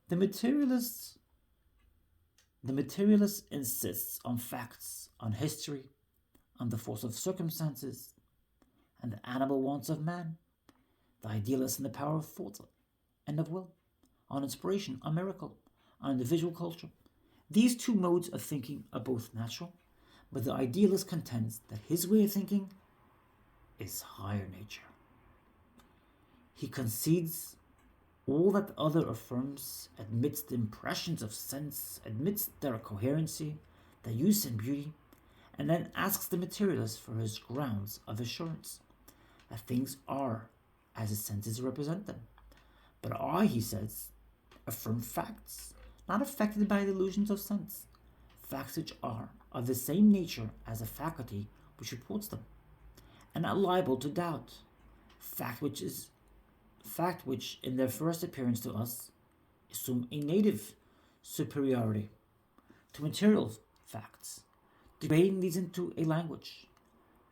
The materialist insists on facts, on history, on the force of circumstances, and the animal wants of man. The idealist in the power of thought and of will, on inspiration, on miracle, on individual culture. These two modes of thinking are both natural, but the idealist contends that his way of thinking is higher nature. He concedes all that the other affirms, admits the impressions of sense, admits their coherency, their use and beauty, and then asks the materialist for his grounds of assurance that things are as his senses represent them. But I, he says, affirm facts, not affected by the illusions of sense, facts which are of the same nature as the faculty which reports them, and not liable to doubt, fact which in their first appearance to us assume a native superiority to material facts, debating these into a language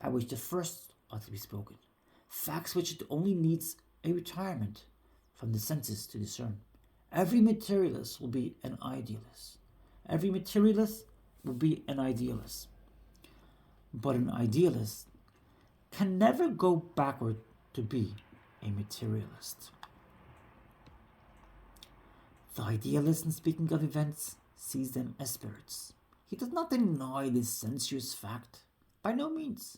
by which the first are to be spoken, facts which it only needs a retirement from the senses to discern. Every materialist will be an idealist. Every materialist will be an idealist. But an idealist can never go backward to be a materialist. The idealist, in speaking of events, sees them as spirits. He does not deny this sensuous fact, by no means,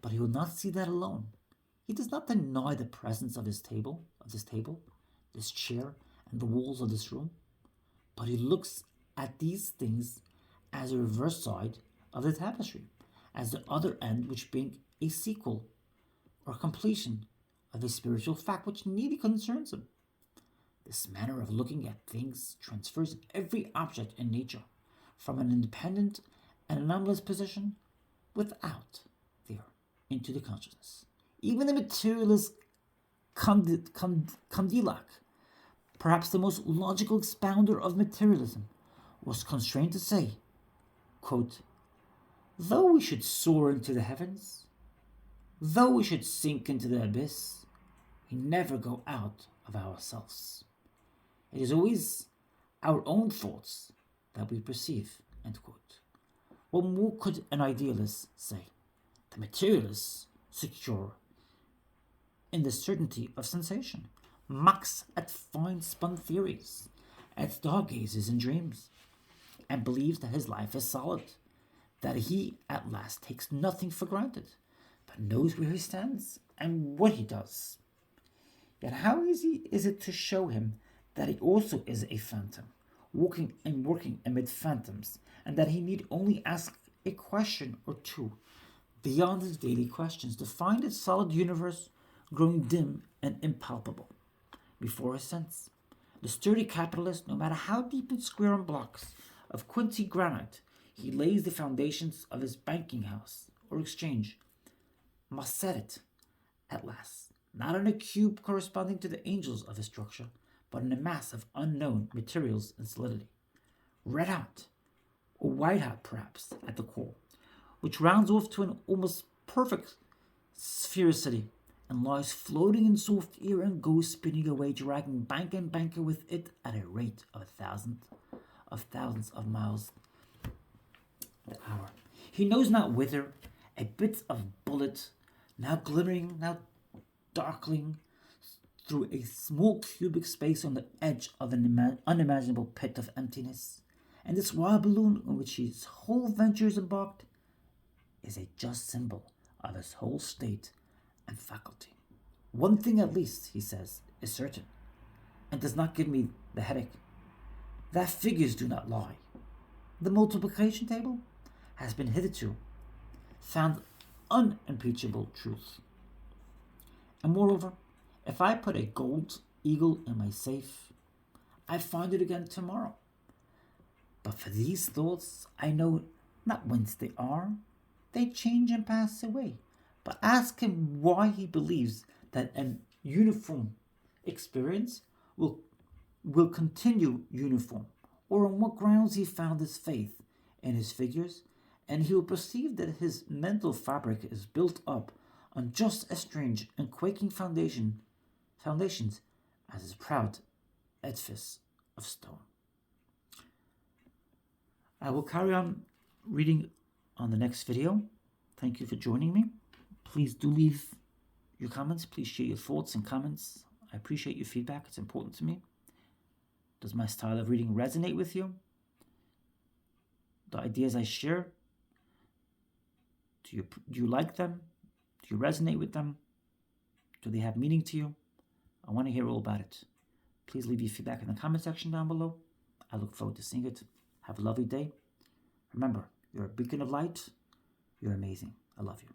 but he will not see that alone. He does not deny the presence of this table, this chair, and the walls of this room, but he looks at these things as a reverse side of the tapestry, as the other end which being a sequel or completion of a spiritual fact which nearly concerns him. This manner of looking at things transfers every object in nature from an independent and anomalous position without fear into the consciousness. Even the materialist Condillac, perhaps the most logical expounder of materialism, was constrained to say, quote, "Though we should soar into the heavens, though we should sink into the abyss, we never go out of ourselves. It is always our own thoughts that we perceive." End quote. What more could an idealist say? The materialist, secure in the certainty of sensation, mocks at fine-spun theories, at stargazers and dreams, and believes that his life is solid, that he at last takes nothing for granted, but knows where he stands and what he does. Yet how easy is it to show him that he also is a phantom, walking and working amid phantoms, and that he need only ask a question or two beyond his daily questions to find its solid universe growing dim and impalpable before his sense. The sturdy capitalist, no matter how deep and square on blocks of quincy granite he lays the foundations of his banking house or exchange, must set it, at last, not on a cube corresponding to the angels of his structure, but in a mass of unknown materials and solidity, red hot, or white hot perhaps, at the core, which rounds off to an almost perfect sphericity, and lies floating in soft air and goes spinning away, dragging bank and banker with it at a rate of thousands of miles an hour. He knows not whither a bit of bullet, now glimmering, now darkling, through a small cubic space on the edge of an unimaginable pit of emptiness, And this wild balloon in which his whole venture is embarked is a just symbol of his whole state and faculty. One thing at least, he says, is certain, and does not give me the headache, that figures do not lie. The multiplication table has been hitherto found unimpeachable truth. And moreover, if I put a gold eagle in my safe, I find it again tomorrow. But for these thoughts, I know not whence they are. They change and pass away. But ask him why he believes that an uniform experience will continue uniform, or on what grounds he found his faith in his figures, and he will perceive that his mental fabric is built up on just as strange and quaking foundations as his proud edifice of stone. I will carry on reading on the next video. Thank you for joining me. Please do leave your comments. Please share your thoughts and comments. I appreciate your feedback. It's important to me. Does my style of reading resonate with you? The ideas I share, do you like them? Do you resonate with them? Do they have meaning to you? I want to hear all about it. Please leave your feedback in the comment section down below. I look forward to seeing it. Have a lovely day. Remember, you're a beacon of light. You're amazing. I love you.